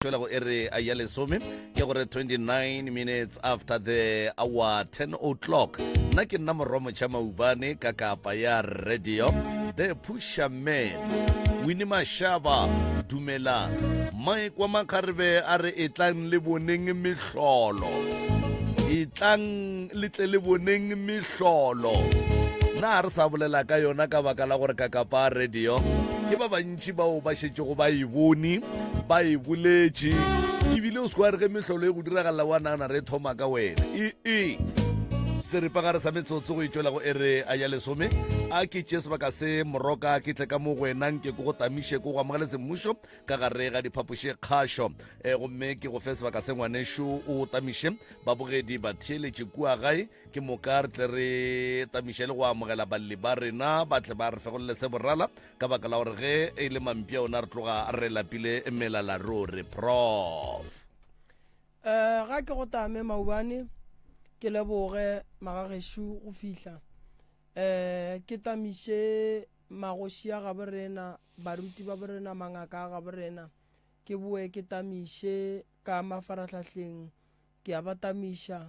Go ere a ya lesome ke gore 29 minutes after the hour 10 o'clock nna ke nna morwa motšha maubane ka kapa ya radio the pusher man Winnie Mashaba dumela Mike wa Makharebe a re etlang le boneng mehlolo etlang le boneng mehlolo na re sa bolela ka yona ka baka la gore ka kapa radio ke ba bantši bao ba šetše go ba e bone ba e boletše ebile o se kwa re ge mehlolo e go diragala wa nagana re thoma ka wena seripagare sa metsotso go itšwela go ere a ya lesome a ke tše sebaka se moroka ke tle ka mo go wenang ke go tamiše ke go amogele semmušo ka gare ga diphapoše kgašo gomme ke go fe sebaka se ngwanešo o tamiše babogedi ba theeletše kua gae ke moka re tle re tamiše le go amogela balli ba rena ba tle ba re fegolele se borala ka baka la gore ge e le mampia ona re tloga re lapile melala ruri prof ga ke go tame maubane ke leboge magageshu go fihla ke tamiše magošia ga borena baruti ba borena mangaka ga borena ke boe ke tamiše ka mafaratlhatlheng ke a ba tamiša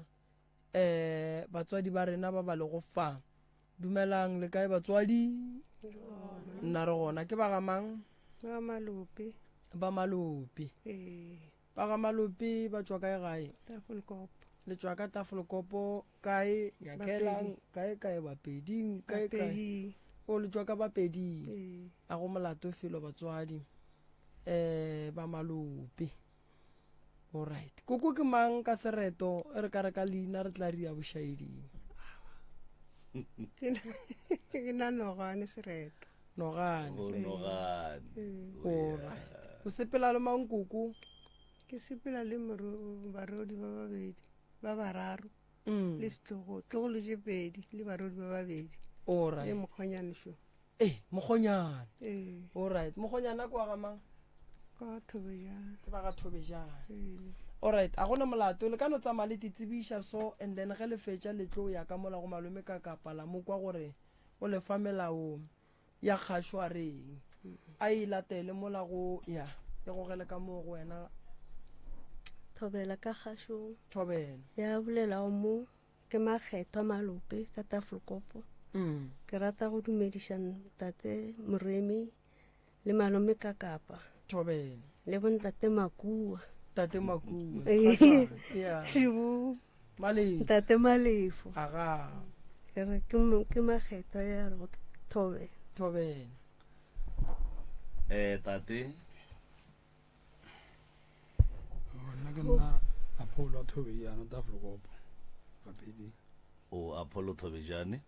batswadi ba rena ba ba le go fa dumelang le kae batswadi nna re gona ke ba gamang ba malope ba malope ba ga malope ba tswa kae gae tafolkopo le tswa ka tafolkopo kae nyakelang kae bapeding kae o le tswa ka bapeding a go molato felo batswadi ba malope alright koko ke mang ka sereto e re ka reka leina re tla ri ya bošaeding ke na nogane sereto nogane Nogane o sepela le mankoko ke sepela le barodi ba babedi ba bararo le setlogo le jepedi le barodi ba babedi alright le mokgonyane šo mokgonyana alright mokgonyana kwa gamang ka thobejana ke ba ga thobejana alright a gona molato le ka no tsamaya le titsebiša so and then ge le fetša le tlo ya ka mola go malome ka kapala mo kwa gore o le fa melao ya kgašo a reng a e latele mola go ya e gogele ka mo go wena thobela ka kgašong thobela ya bolela mo ke makgetho a malope ka tafolkopo ke rata go dumediša tate moremi le malome ka kapa thobela le bontate makua tate makua ya Shibu male tate malefo aga ke re ke makgetho ya go thobela thobela tate nna ke nna Apollo a Thobejane tafolkopo bapedi o Apollo Thobejane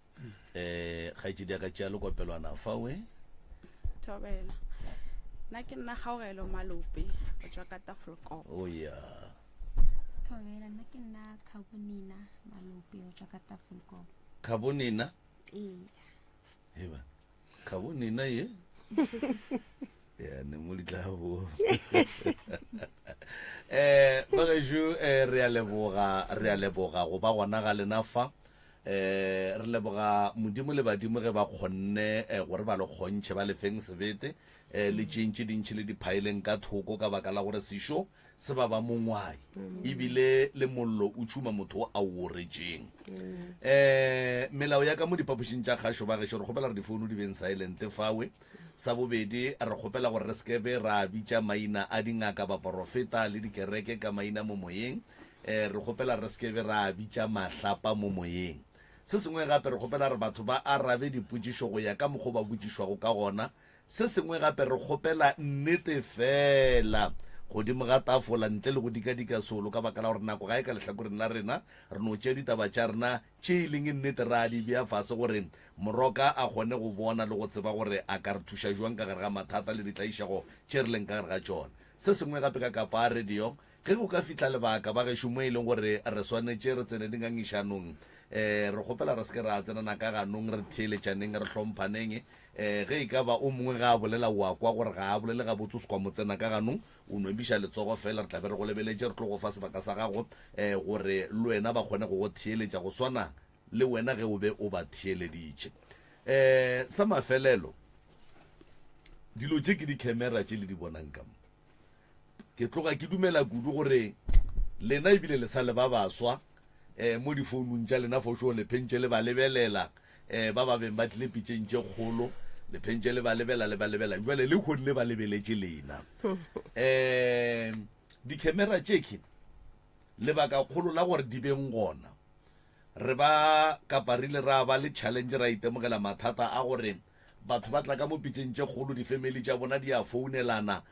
ga itse di ka tšea le kopelwana fa we thobela nna ke nna gaogelo malope go tswa ka tafolkopo o ya thobela nna ke nna khabonina malope go tswa ka tafolkopo khabonina ee khabonina ye ya ne mo ditlabo bagesho re a leboga go ba gona ga lena fa re leboga modimo le badimo ge ba kgonne gore ba le kgontšhe ba lefeng sebete le tšentše dintšhi le diphaeleng ka thoko ka baka la gore sešo se ba mongwai ebile le mollo o tšhuma motho a o retšeng melao ya ka mo diphapošing tša kgašo ba gešo re kgopela re difounu di beng silent fawe sa bobedi re kgopela gore re sekebe ra bitša maina a dingaka baporofeta le dikereke ka maina mo moyeng re kgopela re sekebe ra bitša mahlapa mo moyeng se sengwe gape re kgopela re batho ba arabe dipotšišo go ya ka mokgwa ba botšišwago ka gona se sengwe gape re kgopela nnete fela godimo ga tafola ntle le go dika solo ka baka la gore nako ga e ka lehlakoreng la rena re no tšea ditaba tša rena tše e leng nnete ra di bea fase gore moroka a kgone go bona le go tseba gore a ka re thuša jwang ka gare ga mathata le ditlaišago tše re leng ka gare ga tšona se sengwe gape ka kapa a radio ge go ka fihla lebaka ba gešo mo e leng gore re swanetše re tsene dingangišanong re kgopela re seke ra tsenana ka ganong re theeletšaneng re hlomphaneng ge e ka ba o mongwe ga a bolela wa kwa gore ga a bolele ga botse se kwa motsena ka ganong o noebiša letsogo fela re tlabe re go lebeletše re tlo go fa sebaka sa gago gore le wena ba kgone go go theeletša go swana le wena ge o be o ba theeleditše sa mafelelo dilo tše ke di-camera tše le di bonang ka mo ke tloga ke dumela kudu gore lena ebile le sa le ba baswa mo difounung tša lena for sure le phentše le ba lebelela ba ba beng ba tlile pitšeng tše kgolo le phentše le ba lebela jwale le kgone le ba lebeletše lena di-camera tšeke lebaka kgolo la gore di beng gona re ba kaparile ra ba le challenge ra itemogela mathata a gore batho ba tla ka mo pitšeng tše kgolo di-family tša bona di a founelana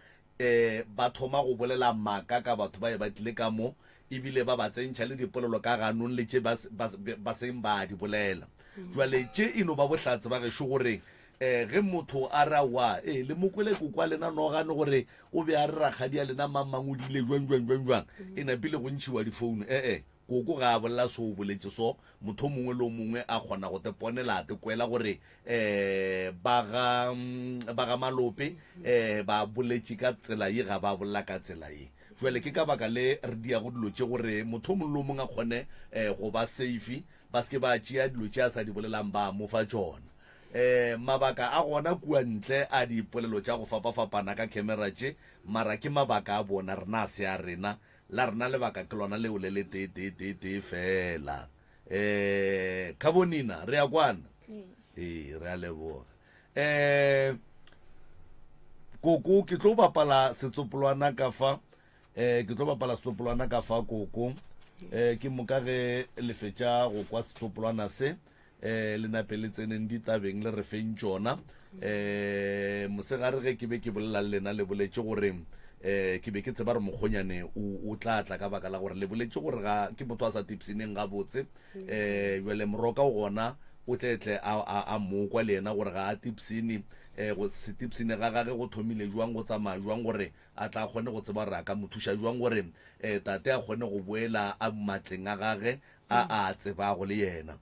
ba thoma go bolela maaka ka batho ba e ba tlile ka mo ebile ba ba tsentšha le dipolelo ka ganong le tše ba seng ba di bolela jwale tše eno ba bohlatse ba gešo gore ge motho a ra wa le mokwele kokwa lena nogane gore o be a re rakgadi a lena mamangodile jwang e napile go ntšhiwa difounu koko ga a bolela so o boletse so motho mongwe le o mongwe a kgona go teponela a tekwela gore ba ga Malope ba boletse ka tsela ye ga ba bolela ka tsela ye jwale ke ka baka le re dia go dilo tše gore motho mongwe le o mongwe a kgone go ba safe ba seke ba tšea dilo tše a sa di bolelang ba mofa tšona mabaka a gona kua ntle a dipolelo tša go fapafapana ka camera tše mara ke mabaka a bona rena a se a rena la rena lebaka ke lona leo le le tee fela Kabonina re a kwana re a leboga koko ke tlo bapala setsopolwana ka fa koko ke moka ge le fetša go kwa setsopolwana se le nape le tseneng ditabeng le re feng tšona mosegare ge ke be ke bolela lena le boletše gore ke be ke tseba re mokgonyane o tla ka baka la gore le boletše gore ga ke motho a sa tipsineng ga botse jwale moroka o gona o tletle a mokwa le ena gore ga a tipsine go se tipsine ga gage go thomile jwang go tsamaya jwang gore a tla kgone go tseba gore a ka mothuša jwang gore tate a kgone go boela a matleng a gage a tsebago le yena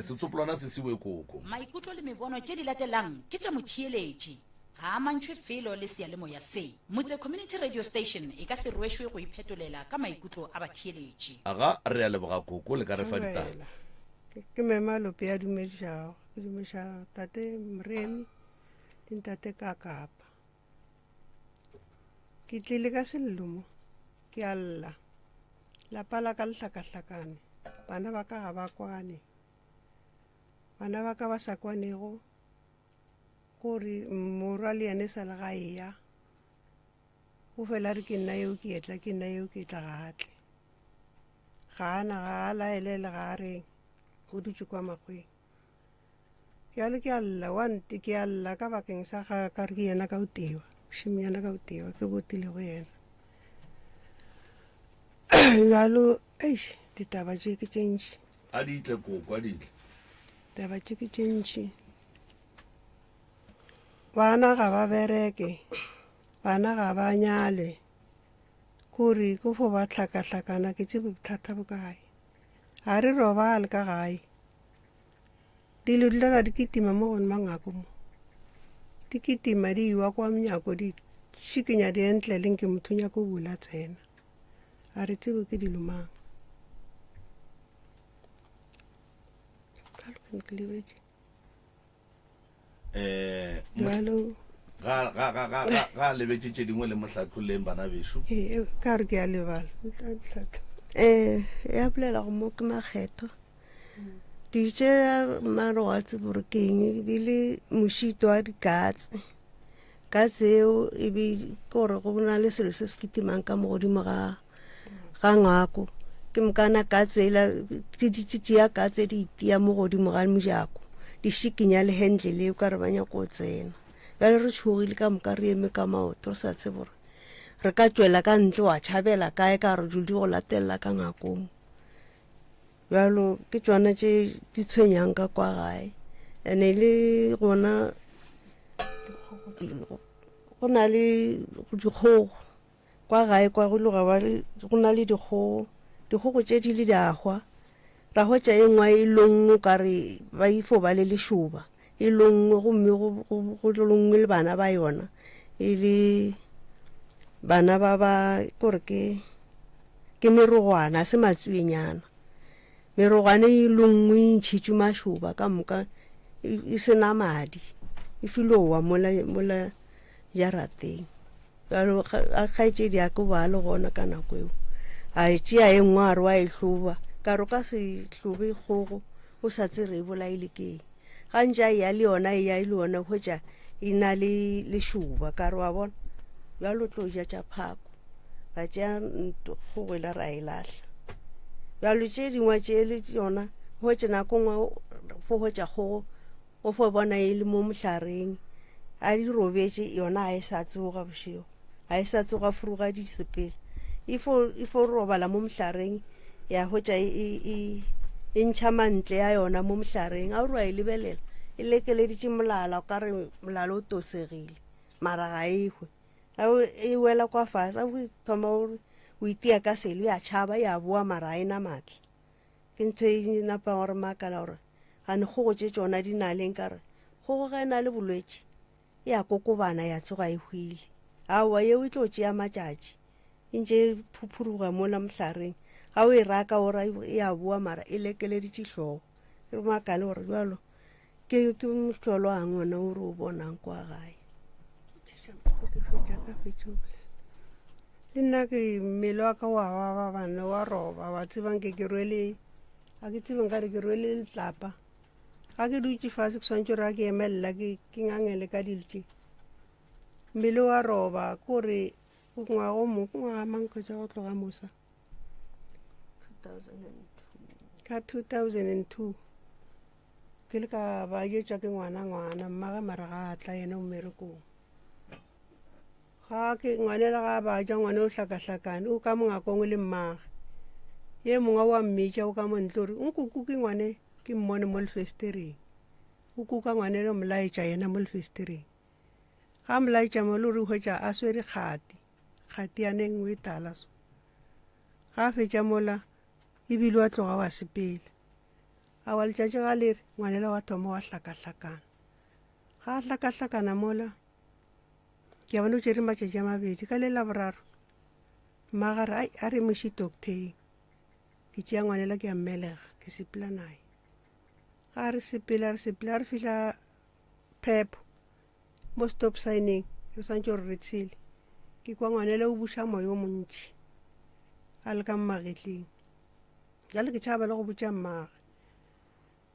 setsopolwana se siwe koko maikutlo le mebono tše di latelang ke tša motheeletši ga a mantšhwe felo le sealemoya se motse community radio station e ka se rwešwe go iphetolela ka maikutlo a batheeletši aga re a leboga koko le ka re fa ditaba ke Malope a dumedišago ke dumeša tate Mremi le ntate ka Kapa ke tlile ka sellomo ke a lla lapa la ka lehlakahlakane bana ba ka ga ba kwane bana ba ka ba sa kwanego gore morwa le ene sa le gae ya go fela re ke nna yeo ke etla gatle ga ana ga a laelele ga a reng go dutse kwa makgweng bjale ke a lla wante ke a lla ka bakeng sa ga ka re ke yena ka otewa šimiana ka otewa ke botile go yena bjalo ditaba tše ke tšentši a di itle koko a di itle taba tše ke tšentši bana ga ba bereke bana ga ba nyale kore ko fo ba hlakahlakana ke tse bothata bokae ga re robale ka gae dilo di lela di kitima mo gone mangako mo di kitima di iwa kwa mnyako di šikinya di entle leng ke motho nyako bula tsena a re tsebo ke dilomang ga lebetse tše dingwe le mohlatloleng bana bešo ka re ke a lebala ya bolela go mo ke makgetho ditše mare wa tsebore keng ebile mošito wa dikatse eo e be kore go na le selo se se kitimang ka mo godimo ga ngwako ke mokana katse ela ya katse di itia mo godimo ga mojako di šikinya le handle leo ka re ba nyako o tsena bjale re tšhogile ka moka re eme ka maoto re sa tsebore re ka tšwela ka ntle wa tšhabela kae ka re di go latelela ka ngakong bjalo ke tšona tše di tshwenyang ka kwa gae ene le gona go na le dikgogo kwa gae kwa go na le dikgogo tše di le diahwa ra hwetša e ngwe e longwe ka re ba ifo ba le lešoba e longwe gomme go longwe le bana ba yona e le bana ba kore ke merogwana se matsuenyana merogwana e longwe e ntšhitšwe mašoba ka moka e sena madi e filowa mola jarateng bjalo a kgaetšedi ya ko ba le gona ka nako eo a e tšea e nngwe a re wa e hloba ka ro ka se hlobe kgogo o sa tsere e bolaile keng gantši a ya le yona e ya le yona hwetša e na le lešoba ka re wa bona bjalo tlo ja tša phako ra tšea kgogo la ra e lahla bjalo tše dingwe tše le yona hwetša nako ngwe fo hwetša kgogo o fo bona e le mo mohlareng a di robetše yona a e sa tsoga bošego a e sa tsoga furuga disepele e fo robala mo mohlareng ya hwetša e ntšha mantle ya yona mo mohlareng a ore wa e lebelela e lekeleditše molala o ka re molala o tosegile mara ga ehwe e wela kwa fase a thoma ore o itia ka selo ya tšhaba ya boa mara a ena maatla ke ntho e napa gore makala gore gane kgogo tše tšona di na leng ka re kgogo ga e na le bolwetše ya kokobana ya tsoga e hwile aowa yeo e tlo tšea matšatši e ntše phuphuruga mola mohlareng ga o e raka ora e a boa mara e lekeleditše hlogo re makale gore bjalo ke mohlolo a ngwana o re o bonang kwa gae le nna ke mmele wa ka wa baba bana wa roba wa tsebang ke rwele a ke tsebang ka re ke rwele letlapa ga ke dutse fase ke swantse ra ke emelela ke ngangele ka diltše mmele wa roba kore ngwaga manko tša go tloga mosa ka 2002 ke le ka ba jetša ke ngwana mmaga mara ga a tla yena o mmerekong ga ke ngwanela ga ba ja ngwane o hlakahlakane o ka mongakong le mmage ye mongwe wa mmetša o ka montle ore nkuku ke ngwane ke mmone mo lefestereng o kuka ngwane le molaetša yena mo lefestereng ga molaetša mo le ore hwetša a swere kgati ya ne nngwe e tala so ga a fetša mola ebile wa tloga wa sepele a wa letšatši ga le re ngwanela wa thoma wa hlakahlakana ga a hlakahlakana mola ke bona o tšere matšatši a mabedi ka le laboraro mmagare ai a re moši docteng ke tšea ngwanela ke a mmelega ke sepela nae ga re sepela a re fihla phepho mo stop signeng re swantse gore re tshele ke kwa ngwanela o buša moya o montši a le ka mmagetleng jale ke tšhaba le go botša mmage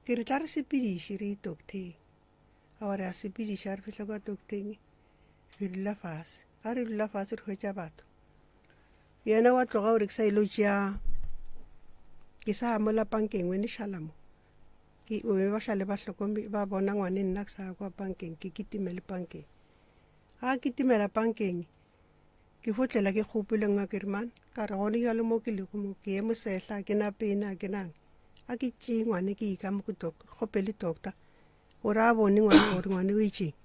ke re tla re sepediše re docteng a gore a sepediša re fihla kwa docteng re dula fase ga re dula fase re hwetša batho yena wa tloga gore ke sa ilo tšea ke sa amola pankeng wene šalamo o be ba šale ba bona ngwane nna ke sa kwa pankeng ke kitimele pankeng ga kitimela pankeng ke fotlela ke kgopile ngwa ke re man ka re gone ya le mo ke lego mo ke ye mosehla ke na pena ke nang a ke tšee ngwane ke ika mo ke kgopele doctor gore a bone ngwane gore ngwane o itšeng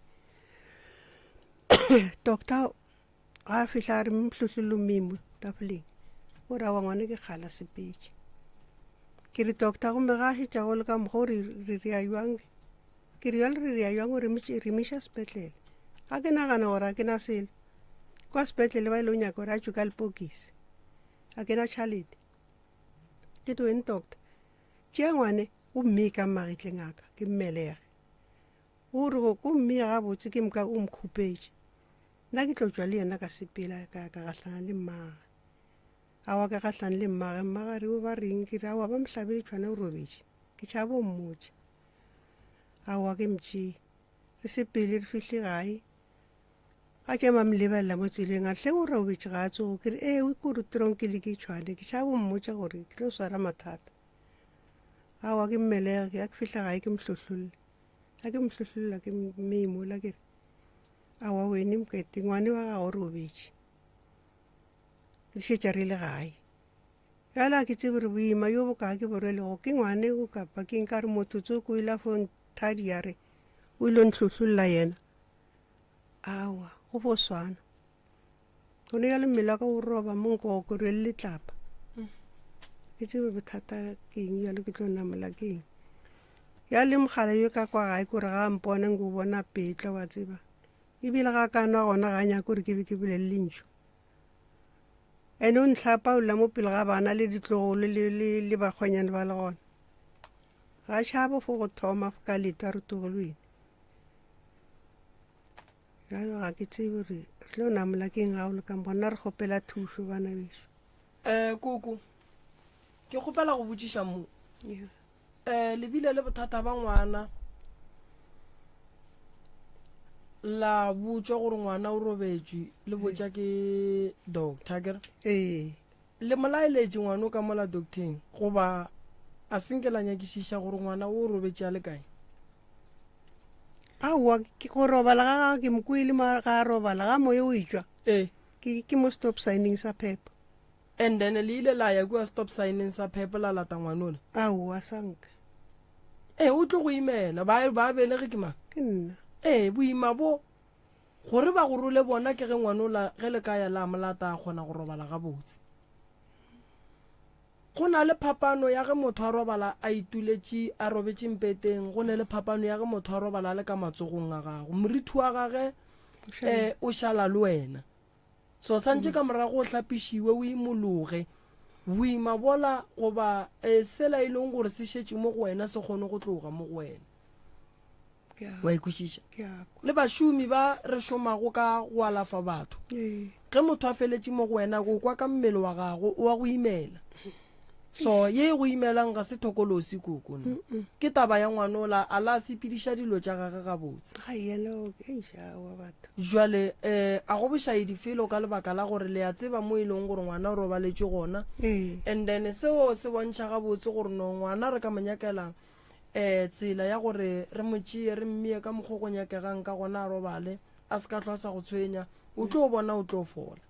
doctor ga a fihla a re mhlothlolo mimo tafoleng o ra wa ngwane ke kgala sepetše ke re doctor gomme ga a šetša go le ka mokgwa re rea jwang ke re jalo re rea jwang gore re miša sepetlele ga ke nagana gore a ke na selo kwa sepetlele ba ile o nyaka gore a tšwe ka lepokisi a ke na tšhalete ke twen doctor tšea ngwane o mme ka mmagetleng aka ke mmelege o re go mme ga botse ke mka o mkhupetše nna ke tlo tšwa le yena ka sepela ka gahlana le mmage a wa ka gahlana le mmage re o ba reng ke re a wa ba mhlabele tšhwana o robetše ke tšhaba o mmotša a wa ke mtšee re sepele re fihle gae a tšema mlebelela mo tseleng a hle o robetše ga a tsogo ke re o kore tirong ke le ke tšhwane ke tšhaba o mmotša gore ke tlo swara mathata a wa ke mmelege ya ke fihla gae ke mhlotlolle a ke mhlotlolla ke meimola ke re a wa wene mokete ngwane wa gago robetše re šetša re le gae bjale a ke tsebe re boima yo bokaa ke borwelego ke ngwane o kapa ke nka re motsotso ko ile fo thadi ya re o ile ntlhotlholla yena awa go bo swana go ne ya le mmele ka o roba monko ko re le tlapa ke tsebe bothata ke eng ya le ke tlo namola ke eng ya le mogala yo ka kwa gae gore ga mpone go bona petla wa tseba ebile ga ka nwa gona ga nya gore ke be ke bolelle ntšho ene o ntlhapa o lla mo pele ga bana le ditlogolo le bakgonyane ba le gona ga tšhabo fo go thoma ka leta re togolwene jalo ga ke tsebe gore re tlo namola ke eng ga o le ka bona re kgopela thuso bana beso. Koko ke kgopela go botsiša mo Yeah. lebile le bothata ba ngwana la botswa gore ngwana o robetswe le botsa ke doctor kere le molaeletše ngwana o ka mola docteng goba a senkela nyakišiša gore ngwana o robetse a le kae. Aowa ke go robala ga gago ke mokwele ga a robala ga moya o etswa ke mo stop signing sa phepa. And then le ile la ya kua stop signing sa phepa la lata ngwanola. Aowa sanka o tlo go imela ba belege ke mang ke nna. boima bo gore ba go role bona ke ge ngwanola ge le ka ya la molata a kgona go robala ga botse. Go na le phapano ya ge motho a robala a ituletše a robetse mpeteng, go ne le phapano ya ge motho a robala le ka matsogong a gago moriti wa gage o šala le wena. So santse ka morago o hlapišiwe o imologe boima bola goba sela e leng gore se šetše mo go wena se kgone go tloga mo go wena. Wa ikwešiša le bašomi ba re šomago ka go alafa batho ge motho a feletše mo go wena go kwa ka mmele wa gago wa go imela. So ye go imelang ga se thokolosi koko ke taba ya ngwanola a la sepediša dilo tša gage ga botse. Jwale a go bošaedi felo ka lebaka la gore le a tseba mo e leng gore ngwana o robaletše gona and then seo se bontšha ga botse gore no ngwana re ka monyakela tsela ya gore re motšee re mmee ka mokgwa go nyakegang ka gona a robale a se ka tlhoa sa go tshwenya o tlo bona o tlo fola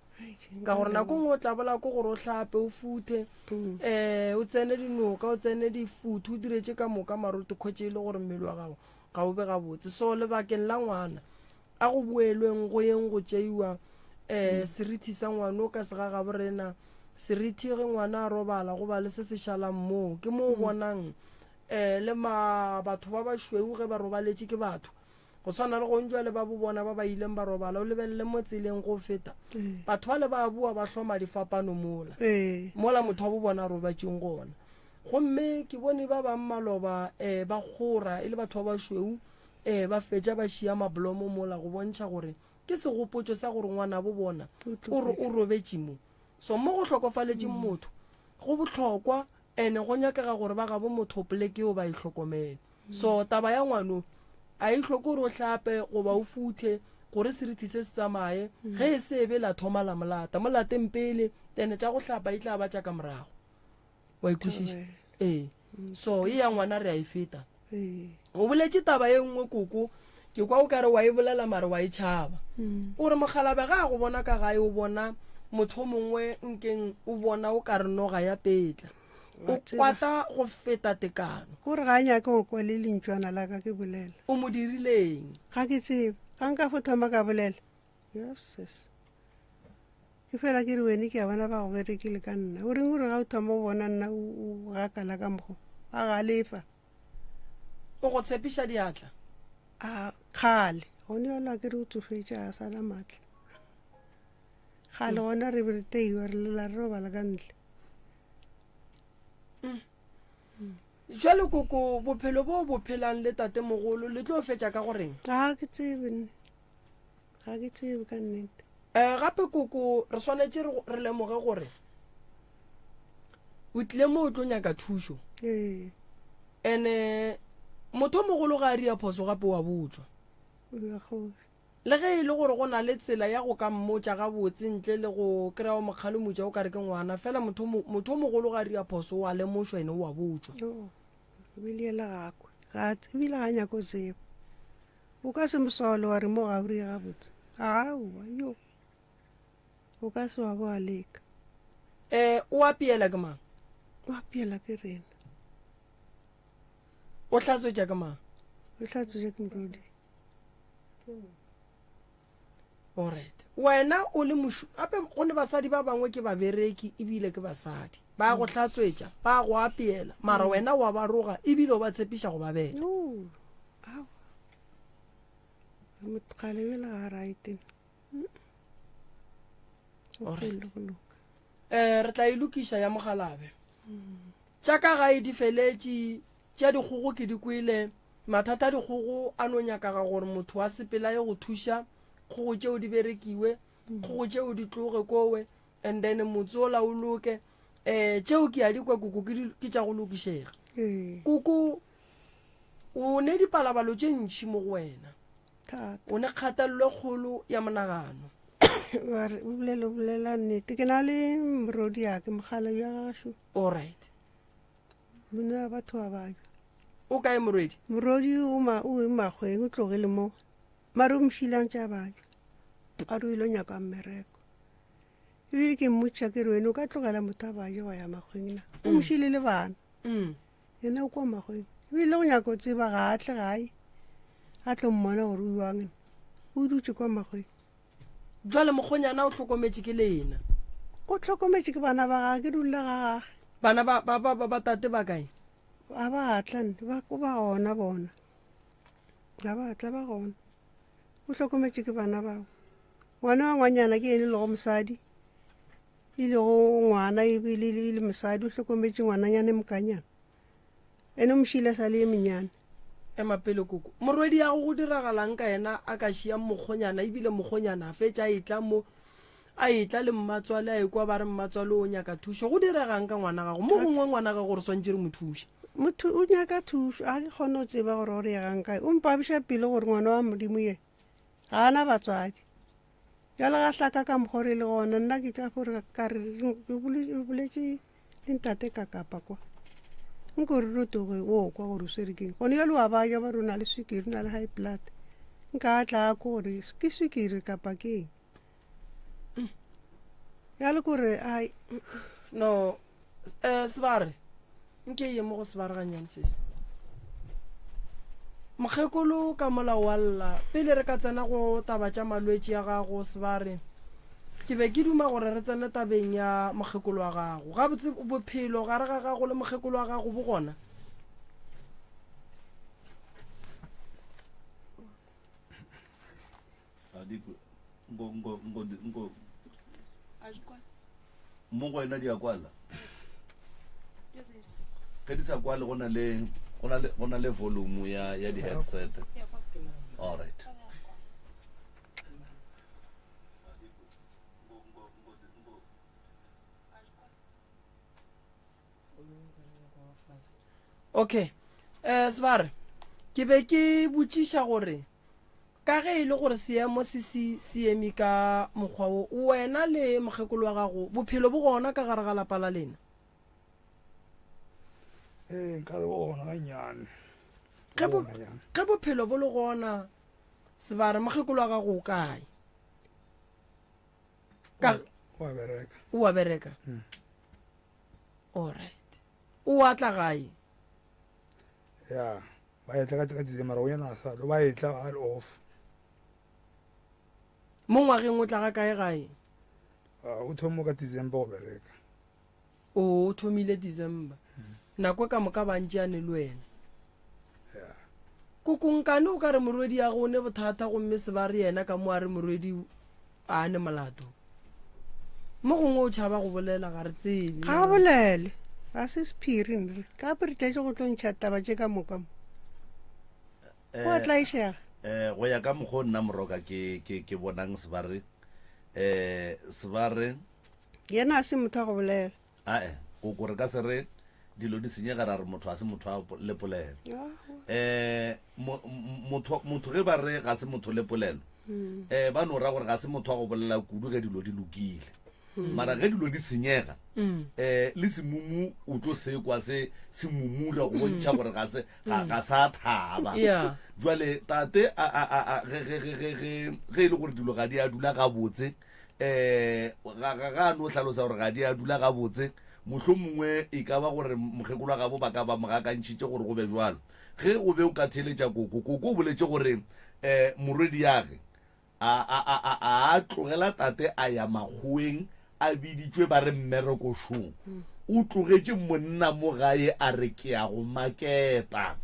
ka gore nako ngwe o tla bola ko gore o hlape o futhe o tsene dinoka o tsene difuthu o diretse ka moka maroto kgwetse e le gore mmele wa gago ga o be ga botse. So lebakeng la ngwana a go boelweng go yeng go tšeiwa serithi sa ngwana o ka se ga borena serithi ge ngwana a robala go ba le se se šalang moo ke mo o bonang le batho ba bašweu ge ba robaletše ke batho go swana le go ntšwa le ba bo bona ba ba ileng ba robala o lebelele mo tseleng go feta batho ba le ba bua ba hloma difapano mola motho wa bo bona a robatšeng gona gomme ke bone ba bang maloba ba kgora e le batho ba bašweu ba fetša ba šia mablomo mola go bontšha gore ke segopotšo sa gore ngwana bo bona o robetše mo. So mo go hlokofaletšeng motho go bohlokwa ene go nyakega gore ba gabo motho poleke o ba e hlokomele. So taba ya ngwano a e hloko gore o hlape goba o futhe gore serithi se se tsamaye ge e se be la thoma la molata molateng pele tene tša go hlapa e tla ba tša ka morago wa ikwešiša. So e ya ngwana re a e feta o boletše taba ye nngwe koko ke kwa o kare wa e bolela mare wa e tšhaba o re mogalabe ga go bona ka gae o bona motho mongwe nkeng o bona o kare noga ya petla o kwata go feta tekano gore ga nyake go kwa le lentšwana la ka ke bolela o mo dirileng ga ke tsebe ga nka go thoma ka bolela yeses ke fela ke re wene ke a bona ba go berekile ka nna o reng gore ga o thoma o bona nna o gakala ka mokgo a ga lefa o go tshepiša diatla a kgale gone yola ke re o tsofetše a sala maatla kgale gona re bereteiwa re lela re robala ka ntle. Jwale koko bophelo bo bo phelang le tate mogolo le tlo fetša ka goreng ga ke tsebe ka nnete gape koko re swanetše re lemoge gore o tlile mo o tlo nyaka thušo ene motho mogolo ga a ria phoso gape wa botswa le ge e le gore go na le tsela ya go ka mmotša ga botse ntle le go kry-a mokgalomotša o kare ke ngwana fela motho mogolo ga a ria phoso wa lemošwa ene wa botswa ebile le gakwe ebile ga nyako tseba o ka se mosolo wa re mo ga o ria gabotse aowa yo o ka se wa bo a leka o apeela ke mang o apeela ke rena o hlatswetša ke mang o hlatswetša ke morodi. Alright wena o le ape go ne basadi ba bangwe ke babereki ebile ke basadi ba go hlatswetša ba go apeela mara wena wa ba roga ebile o ba tshepiša go ba bela motkgale bela ga raiteng re tla ilokiša ya mogalabe tša ka gae di feletše tša dikgogo ke di kwele mathata a dikgogo a no nyakaga gore motho wa sepela ye go thuša kgogo tšeo di berekiwe kgogo tšeo di tloge kowe and then motse o laoloke tšeo ke ya dikwa kuku ke tša go lokišega kuku o ne dipalabalo tše ntšhi mo go wena o ne kgathalelo kgolo ya monagano o bolela nnete ke na le morodi yake mogala bja gašo allright mona batho ba bajo o kae morwedi morodi o makgweng o tlogele mo mare o mošilang tša bajo a re o ilo nyaka mmereko ebile ke mmotša ke re wene o ka tlogela motho a bajo wa ya makgweng na o mošile le bana yena o kwa makgweng ebile go nyaka o tseba ga atle gae a tlo mmona gore o iwang o dutse kwa makgweng jwale mokgonyana o tlhokometše ke lena o tlhokometše ke bana ba gage ke dulela ga gage bana ba tate ba kae a ba atla ba gona bona ga ba atla ba gona o tlhokometše ke bana bao ngwana wa ngwanyana ke ene le go mosadi e le go ngwana ebile le mosadi o tlhokometše ngwananyane mokanyana ene o mošile sa le ye menyane emapele koko morwedi ya go diragalang ka yena a ka šia mokgonyana ebile mokgonyana a fetša a etla le mmatswale a ekwa ba re mmatswale o nyaka thušo go diregang ka ngwana gago mo gongwe ngwana ga gore swantse re mothuša motho o nyaka thušo a ke kgone o tseba gore o re egang kae o mpabiša pele gore ngwana wa modimo ye ga ana batswadi jale ga hlaka ka mokgore le gona nna ke tla gore ka re boletše le ntate ka kapa kwa nko re rotoge o kwa gore o swere keng gone yalo wa baja ba re o na le swikiri o na le high blood nka tla ko gore ke swikiri kapa keng jale kore ai no sebare nke ye mo go sebare ganyane sese mokgekolo ka molao wa lla pele re ka tsena go taba tša malwetši ya gago sebare ke be ke duma gore re tsene tabeng ya mokgekolo wa gago ga botse bophelo gare ga gago le mokgekolo wa gago bo gona mo go wena di a kwala ge di sa kwale go na le volume ya di-headset all right okay sebare ke be ke botšiša gore ka ge e le gore seemo se eme ka mokgwa o wena le mokgekolo wa gago bophelo bo gona ka gare ga lapa la lena nka re bo gona gannyane ge bophelo bo le gona sebare mokgekolo wa gago o kae wa bereka o wa bereka allright o atla gae ya ba etla ka tsitse mara o yana sa ba etla all off mo ngwageng o tla ga kae gae o thomo ka December go bereka o thomile December nako ka moka bantšeane le wena kokonkane o ka re morwedi ya go ne bothata gomme sebare yena ka mo a re morwedi a ne molato mo gongwe o tšhaba go bolela ga re tsebe ga bolele ga se sephiri ka pe re tletše go tlontšha taba tše ka moka mo go a tlaišega go ya ka mokgwa o nna moroka ke bonang sebare sebare yena a se motho a go bolela ae kore ka se re dilo di senyega ra re motho a se motho a lepolelo motho ge ba re ga se motho lepolelo ba no ra gore ga se motho a go bolela kudu ge dilo di lokile mara ge dilo di senyega le semumu o tlo sekwa se mumura go bontšha gore ga sa thaba jwale tate ge e le gore dilo ga di a dula ga botse ga no hlalosa gore ga di a dula ga botse mohlho mongwe e ka ba gore mokgekolo wa gabo ba ka ba mogakantšhitše gore go be jwalo ge o be o ka theletša koko o boletše gore morwedi yage a tlogela tate a ya makgoweng a biditšwe ba re mmerekošong o tlogetše monna mo gae a re ke ya go maketa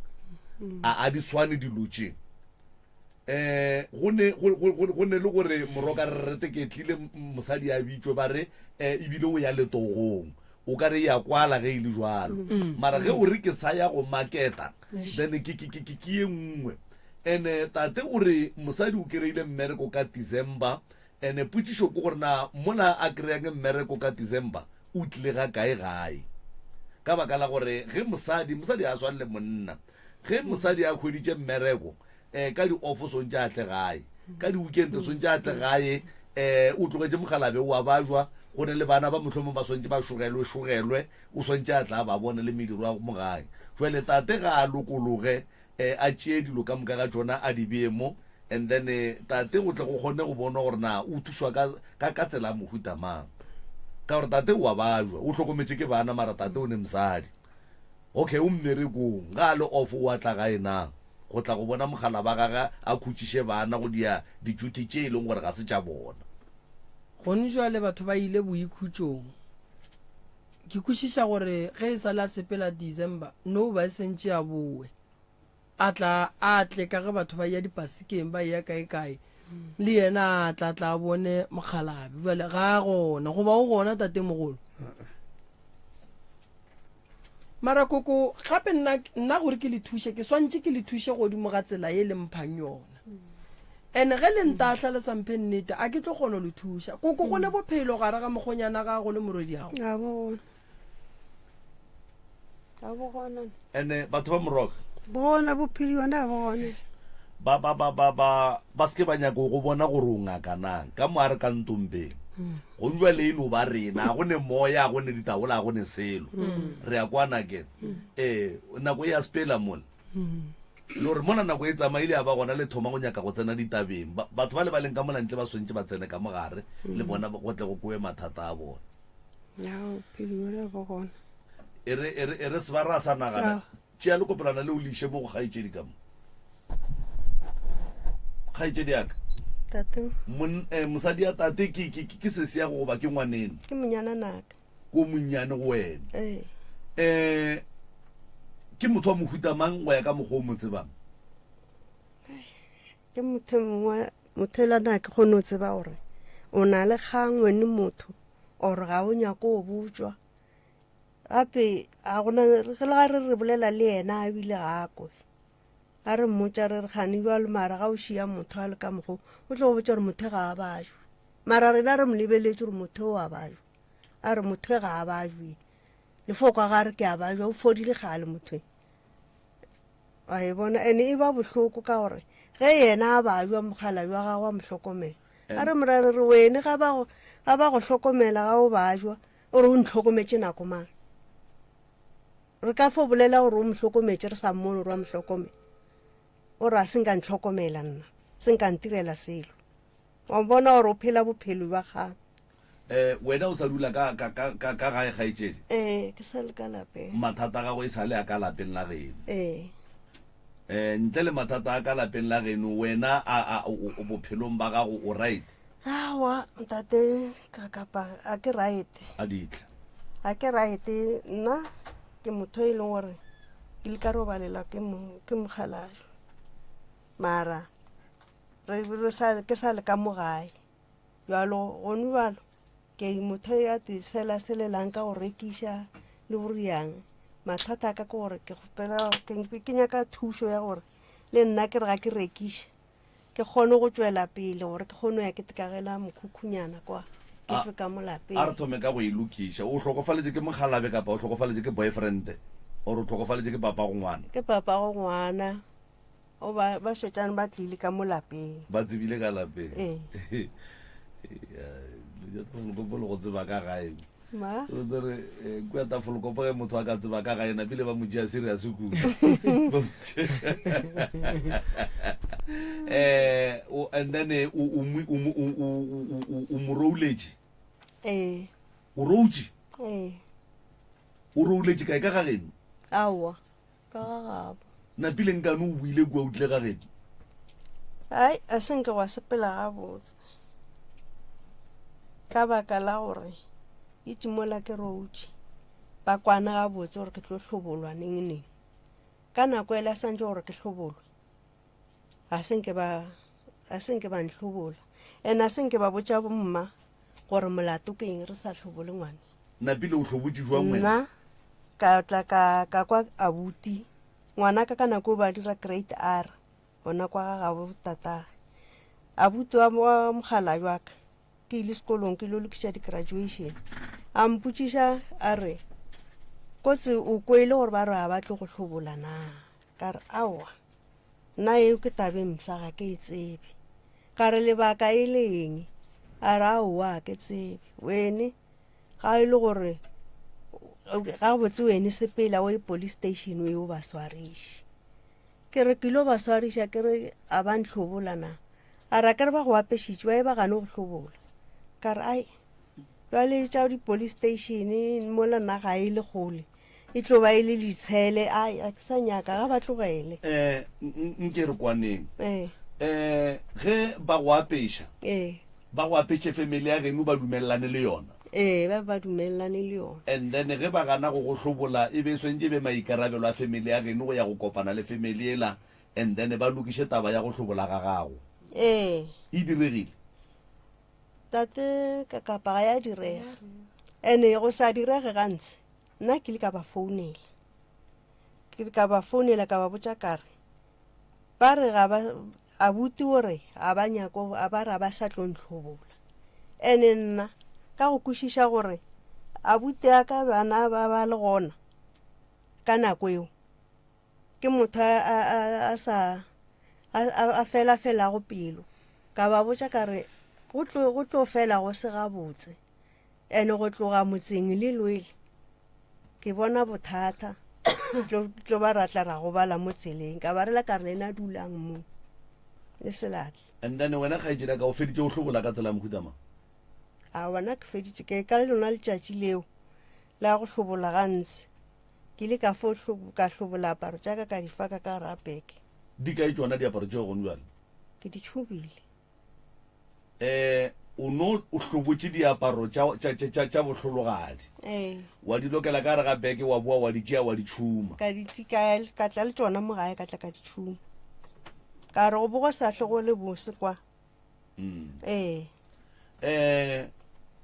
a di swane dilotšeng go ne le gore moroka re rete ke tlile mosadi a bitswe ba re ebile o ya letogong o ka re ya kwala ge e le jwalo mara ge o re ke sa ya go maketa then ke ye nngwe ene tate o re mosadi o kry-ile mmereko ka December ene potsišo ke gore na mola a kry-ang mmereko ka December o tlile ga kae gae ka baka la gore ge mosadi a swane le monna ge mosadi a hweditše mmereko ka di-offo sontše a tle gae ka di-weekend sontše a tle gae o tlogetše mogalabe wa bajwa go ne le bana ba mohlomong ba swantse ba šogelwe o swantse a tla ba bone le mediro ya mo gae jwale tate ga a lokologe a tšee dilo ka moka ga tsona a di beemo and then tate go tle go kgone go bona gore na o thušwa ka tsela ya mohuta mang ka gore tate o a bajwa o hlokometse ke bana mara tate o ne mosadi okay o mmerekong ga a le off o a tla gae na go tla go bona mogala ba gaga a khutšiše bana go dia di-duty tše e leng gore ga se tša bona gone jwale batho ba ile boikhutsong ke kwešiša gore ge e sa le a sepela December no ba sentše a boe a tla a tle ka ge batho ba ya dipasikeng ba ya kae le yena a tla bone mogalabe jwale ga a gona goba o gona tate mogolo mara koko gape nna gore ke le thuše ke swantše ke le thuše godimo ga tsela ye le mphang yona ene ge le nta a tlhalesa mphe nnete a ke tlo kgona le thuša koko go le bophelo gare ga mokgonyana ga go le morwedi gago a bona ene batho ba moroka bona bophelo yona a bone ba seke ba nyaka go bona gore o ngakanang ka mo a re ka ntompeng go njwa le eno ba rena go ne moya go ne ditaola go ne selo re ya kwana ke nako ya spela mona le gore mona nako e tsamaile a ba gona le thoma go nyaka go tsena ditabeng batho ba le ba leng ka mona ntle ba swantse ba tsene ka mogare le bona go tle go koe mathata a bona e re se ba ra sa nagana tšea le kopelana le o leiše mo go kgaetšedi ka mo kgaetšedi yaka mosadi ya tate ke se se ya go goba ke ngwaneno ke monyana naka ko monnyane go wena ke motho wa mohuta mang wa ya ka mokgwa o mo tsebang ke motho mongwe motho elana ke kgone o tseba gore o na le kgangwe ne motho ore ga o nyako o botswa gape ga gona ge ga re bolela le yena a bile gakwe a re mmotsa re re kgane jwalo mara ga o šia motho a le ka mokgwa o tlo go botsa gore motho ga a bajwa mara rena re mo lebeletse gore motho o a bajwa a re motho ga a bajwe lefoko ga re ke a bajwa o fodile gale motho a e bona ene e ba bohloko ka gore ge yena a bajwa mogala jwa gagwe a motlhokomela a re morare re wene ga ba go hlokomela ga o bajwa ore o ntlhokometse nako mang re ka fo bolela gore o motlhokometse re sa mmone gore a motlhokomela ore a se nka ntlhokomela nna se nka ntirela selo wa bona gore o phela bophelo jwa gang wena o sa dula ka gae kgaetšedi ke sa le ka lapeng mathata a gago e sa le ya ka lapeng la geno ntle le mathata a ka lapeng la geno wena o bophelong ba gago o right awa ntate kakapa a ke right a ditlha a ke right nna ke motho e leng gore ke le ka robalela ke mogalajo mara ke sa le ka mogae jalo gone balo ke motho ya tisela selelang ka go rekiša le boriang mathata a ka ke gore ke nyaka thušo ya gore le nna ke re ga ke rekiša ke kgone go tswela pele gore ke kgone ya ke tekagela mokhukhunyana kwa ke tswe ka molapeng a re thome ka go e lokiša o tlhokofaletse ke mogalabe kapa o tlhokofaletse ke boyfriend or o tlhokofaletse ke papa go ngwana ke papa go ngwana o ba šetšane ba tlile ka molapeng ba tsebile ka lapeng folokopolo go tseba ka gae re kua tafolokopo ge motho a ka tseba ka gaena pele ba motšea serious kudu and then o mo rouletše o routše o rouletše kae ka ga geno aowa ka ga gabo napileng kane o buile kua o tlile ga geno ai a senke wa sepela gabotse ka baka la gore itse mola ke routše ba kwana gabotse gore ke tlo hlobolwa neng ka nako ele a santse gore ke hlobolwe a senke ba ntlhobola ene a senke ba botša bomma gore molato ke eng re sa hlobole ngwane napile o hlobotše jwang wena nna ka tla ka kwa abuti ngwana ka nako ba dira grade R bona kwa ga botatage abuti wa mogala jwaka ke ile sekolong ke lo lokiša di-graduation a mpotšiša a re kotse o kwele gore ba re a batle go hlobola na ka re aowa nna eo ke tabeng msa ga ke e tsebe ka re lebaka e leng a re aowa ke tsebe wene ga e le gore ga botse wene sepela o e police station o e o ba swariše ke re ke lo ba swariša ke re a ba ntlhobola na a ra ke re ba go apešitše ba e ba gane go hlobola ka re ai jwale tša di-police station mola nna ga e le gole e tlo ba e le ditshele ai a ke sa nyaka ga ba tlogele nke re kwaneng ge ba go apešha ba go apešhe family ya geno ba dumelelane le yona ba dumelelane le yona and then ge ba gana go go hlobola e be swentse be maikarabelo a family ya geno go ya go kopana le family ela and then ba lokiše taba ya go hlobola ga gago e diregile tate ka kapa ga ya direga ene go sa direge gantse nna ke le ka ba founela ka ba botša kare ba re ga ba a buti gore a ba nyako a ba ra ba sa tlo ntlhobola ene nna ka go kwešiša gore a buti ya ka bana ba le gona ka nako eo ke motho a fela go pelo ka ba botša kare go tlo fela go se gabotse ene go tloga motseng le lwele ke bona bothata tlo ba ratla ra go bala mo tseleng ka ba rela ka re lena dulang mo le selatle and then wena ga e jela ka o feditše go hlobola ka tsela mohutama a wena ke feditše ke ka lona letšatši leo la go hlobola gantse ke le ka fo ka hlobola aparo tša ka di faka ka rapeke di ka e tšona diaparo tšeo gone bjale ke di tšhubile o no o hlobotše diaparo tša bohlologadi wa di lokela ka re ga beke wa boa wa di tšea wa di tšhuma ka tla le tšona mo gae ka tla ka di tšhuma ka re go bogo sa tle go le bose kwa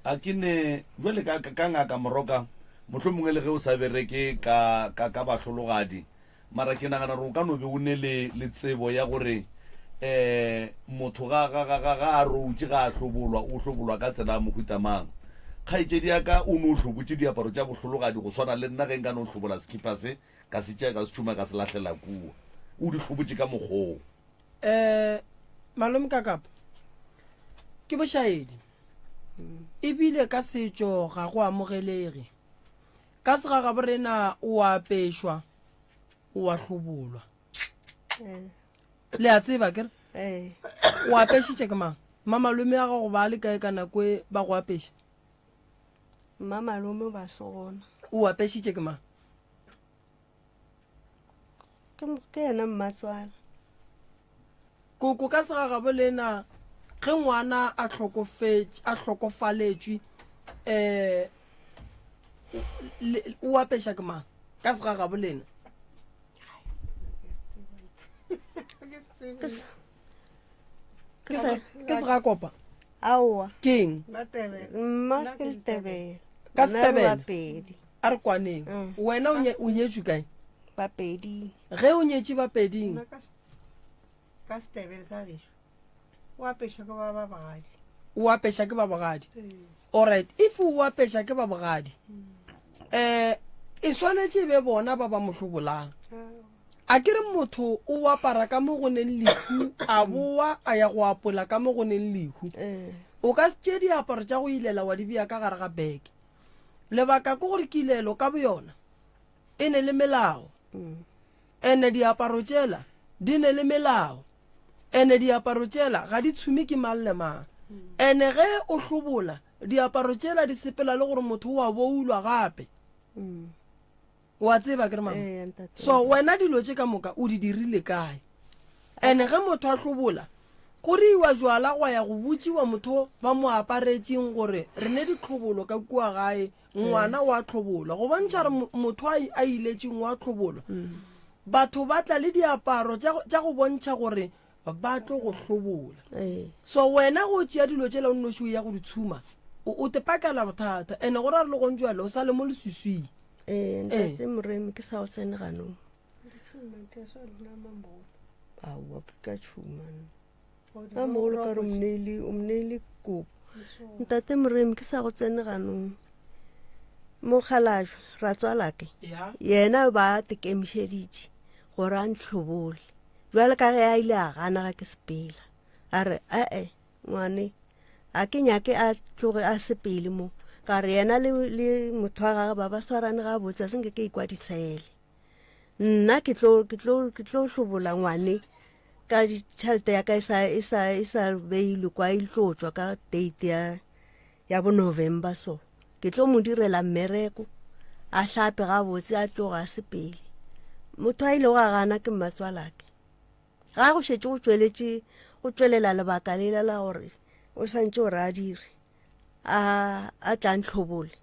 a ke ne jwale ka ngaka moroka mohlho mongwe le ge o sa bereke ka bahlologadi mara ke nagana gore o ka no be o ne le tsebo ya gore motho ga a routse ga a hlobolwa o hlobolwa ka tsela mohutamang kgaetšedi ya ka o ne o hlobotše diaparo tša bohlologadi go swana le nna ge nka ne o hlobola sekipa se ka se tšea ka se tšhuma ka se lahlela kua o di hlobotše ka mokgoo malome ka kapa ke bošaedi ebile ka setšo ga go amogelege ka segaga borena o apešwa o a hlobolwa le a tseba kere o apešitše ke mang mamalome a gago ba le kae ka nako e ba go apeša mamalome ba se gona o apešitše ke mang ke yena mmatswala koko ka segaga bolena ge ngwana a hlokofaletšwe o apeša ke mang ka segaga bolena ke se ga kopa aowa keng mma ke letebele ka setebele bapedi a re kwaneng wena o nyetšwe kae bapedi ge o nyetše bapeding ka setebele sa gešo o apešwa ke ba babagadi o apeša ke ba bogadi alright if o apeša ke ba bogadi e swanetše be bona ba ba mohlobolang a kere motho o apara ka mo go neng lehu a boa a ya go apola ka mo go neng lehu o ka se tšee diaparo tša go ilela wa di bea ka gare ga beke lebaka ke gore kilelo ka boyona e ne le melao ene diaparo tšela di ne le melao ene diaparo tšela ga di tšhume ke mang le mang ene ge o hlobola diaparo tšela di sepela le gore motho o a boulwa gape wa tseba ke re mama so wena dilo tše ka moka o di dirile kae ene ge motho a hlobola go reiwa jwala go ya go botsiwa motho ba mo aparetseng gore re ne ditlhobolo ka kua gae ngwana wa tlhobola go bontšha re motho a iletseng wa tlhobola batho ba tla le diaparo tša go bontšha gore ba tlo go hlobola so wena go tšea dilo tšela o nnoši o ya go di tšhuma o tepakela bothata ene gore a re le gong jwale o sa le mo leswiswing ntate moremi ke sa go tsene ganong aowa ke ka tšhumane a mogolo ka re o mneile kopo ntate moremi ke sa go tsene ganong mokgalajwe ra tswalake yena ba tekemišeditše gore a ntlhobole jwale ka ge a ile a gana ga ke sepela a re ngwane a ke nyake a tloge a sepele mo ka re yena le motho wa gage ba swarane ga botse a senke ke ikwa ditshele nna ke tlo hlobola ngwane ka ditšhelete ya ka e sa beilwe kwa e tlo tswa ka date ya bo November so ke tlo mo direla mmereko a hlape ga botse a tloga a sepele motho a ile ga gana ke mmatswalake ga go šetse go tswelela lebaka lela la gore o santse o re a dire a tla ntlhobole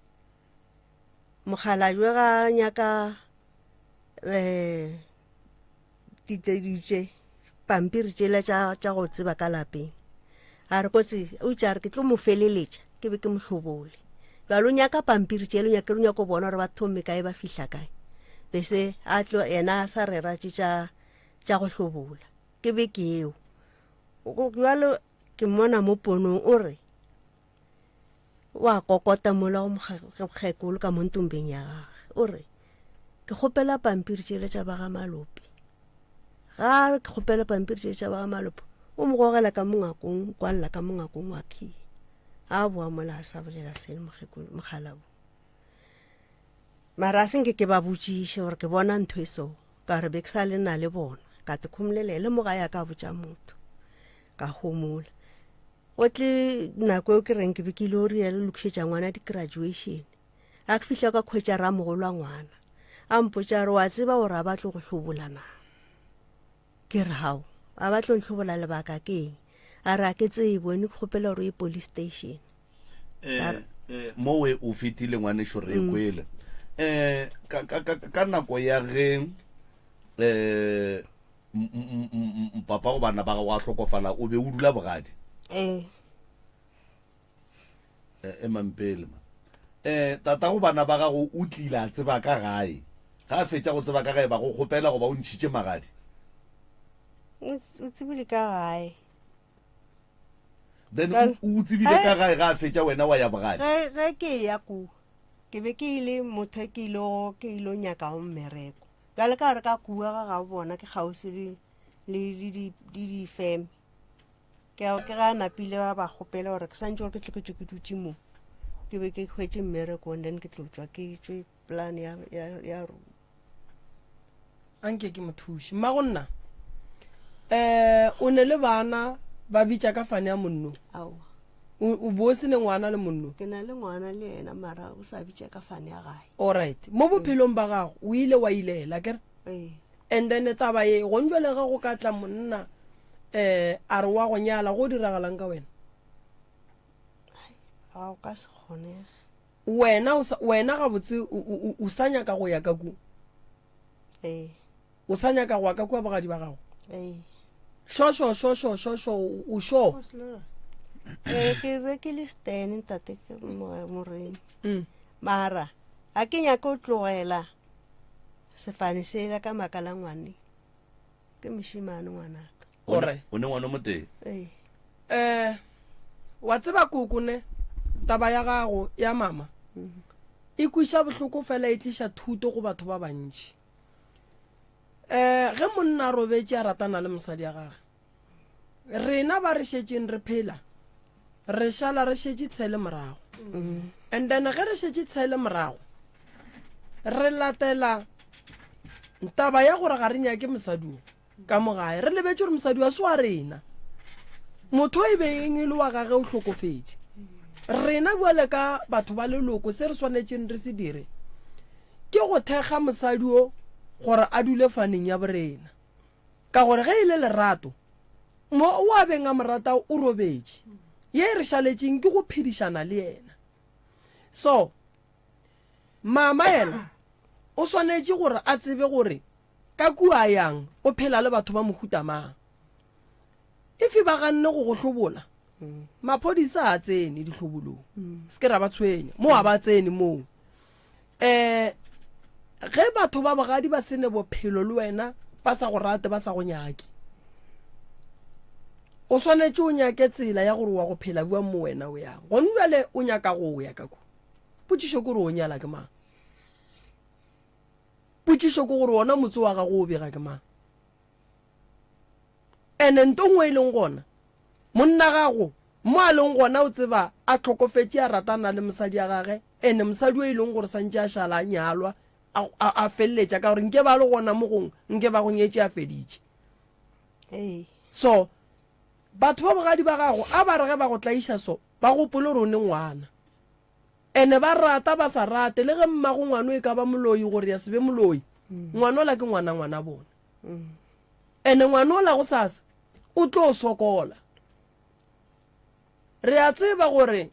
mogala jwe ga nyaka diteditše pampiri tšela tša go tseba ka lapeng a re kotse o tša re ke tlo mo feleletša ke be ke mo hlobole bjalo nyaka pampiri tšelo nyaka go bona gore ba thome kae ba fihla kae bese a tlo yena a sa rera tša go hlobola ke be ke eo bjalo ke mmona mo ponong o re wa kokota mola go mokgekolo ka mo ntumbeng ya gage o re ke kgopela pampiri tšele tša baga malope ga ke kgopela pampiri tšele tša baga malope o mo gogela ka mongakong kwalela ka mongakong wa key a boa mola a sa bolela sele mogalabu mara a senke ke ba botšiše gore ke bona ntho e so ka re be ke sa le na le bona ka te khomlelele mo ga ya ka botša motho ka homola o tle nako eo ke reng ke be ke ile o riele lokišetša ngwana di-graduation a ke fihla ka khwetša ra mogolo wa ngwana a mpotša re wa tseba gore a ba tlo go hlobolana ke re hao a ba tlo ntlhobola lebaka ke eng a re a ke tsebe wene ke kgopela gore e police station mo we o fetile ngwaneso re kwele ka nako ya ge papa go bana ba ga wa hlokofala o be o dula bogadi mampele tata go bana ba gago o tlile a tseba ka gae ga a fetša go tseba ka gae ba go kgopela go ba o ntšhitše magadi o tsebile ka gae then o tsebile ka gae ga a fetša wena wa ya bogadi ge ke ya ku ke be ke ile motho ke ilo nyaka go mmereko jale ka re ka kua ga bona ke kgausi le difeme ke ga napile ba kgopela gore ke santse gore ke tloketše ke dutse mo ke be ke hwetše mmereko and then ke tlotswa ke tswe plan ya anke ke mothuši mma go nna o ne le bana ba bitša ka fane ya monno o bo se ne ngwana le monno ke na le ngwana le ena mara o sa bitša ka fane ya gae alright mo bophelong ba gago o ile wa ilela kere and then taba ye go njwele ga go ka tla monna a re wa go nyala go diragalang ka wena a o ka se kgonege wena ga botse o sa nyaka go ya ka ku o sa nyaka go ya ka kua bogadi ba gago sho o sho ke rekile stene ntate moremi mara a ke nyaka o tlogela sefane sela ka makala ngwane ke mošimane ngwanaka o ne ngwana mo teng wa tseba kokone taba ya gago ya mama e kwiša bohloko fela e tliša thuto go batho ba bantši ge monna robetše a ratana le mosadi ya gage rena ba re šetšeng re phela re šala re šetše tshele morago and then ge re šetše tshele morago re latela taba ya gore ga re nyake mosadi ka mogae re lebetše gore mosadi wa se wa rena motho e beng e le wa gage o hlokofetše rena bjale ka batho ba leloko se re swanetšeng re se dire ke go thekga mosadi o gore a dule faneng ya borena ka gore ge e le lerato mo o a beng a morata o robetše ye re šaletšeng ke go phedišana le yena so mama yena o swanetše gore a tsebe gore ka kua yang o phela le batho ba mohuta mang ife ba ganne go go hlobola maphodisa a tsene dihlobolong se ke ra ba tshwenya mo a ba tsene moo ge batho ba bogadi ba sene bophelo le wena ba sa go rate ba sa go nyake o swanetse o nyake tsela ya gore wa go phela bua mo wena o yang gone jale o nyaka go ya ka ko potšišo kore o nyala ke mang potšišo ke gore ona motse wa gago o bega ke mang ene ntongwe e leng gona monna gago mo a leng gona o tseba a tlhokofetse a ratana le mosadi ya gage ene mosadi o e leng gore santse a šala a nyalwa a feleletša ka gore nke ba le gona mo gongwe nke ba go nyetse a feditše so batho ba bogadi ba gago a ba re ge ba go tlaiša so ba gopole gore o ne ngwana ene ba rata ba sa rate le ge mmago ngwana e ka ba moloi gore ya sebe moloi ngwana ola ke ngwana bona ene ngwana ola go sasa o tlo sokola re a tseba gore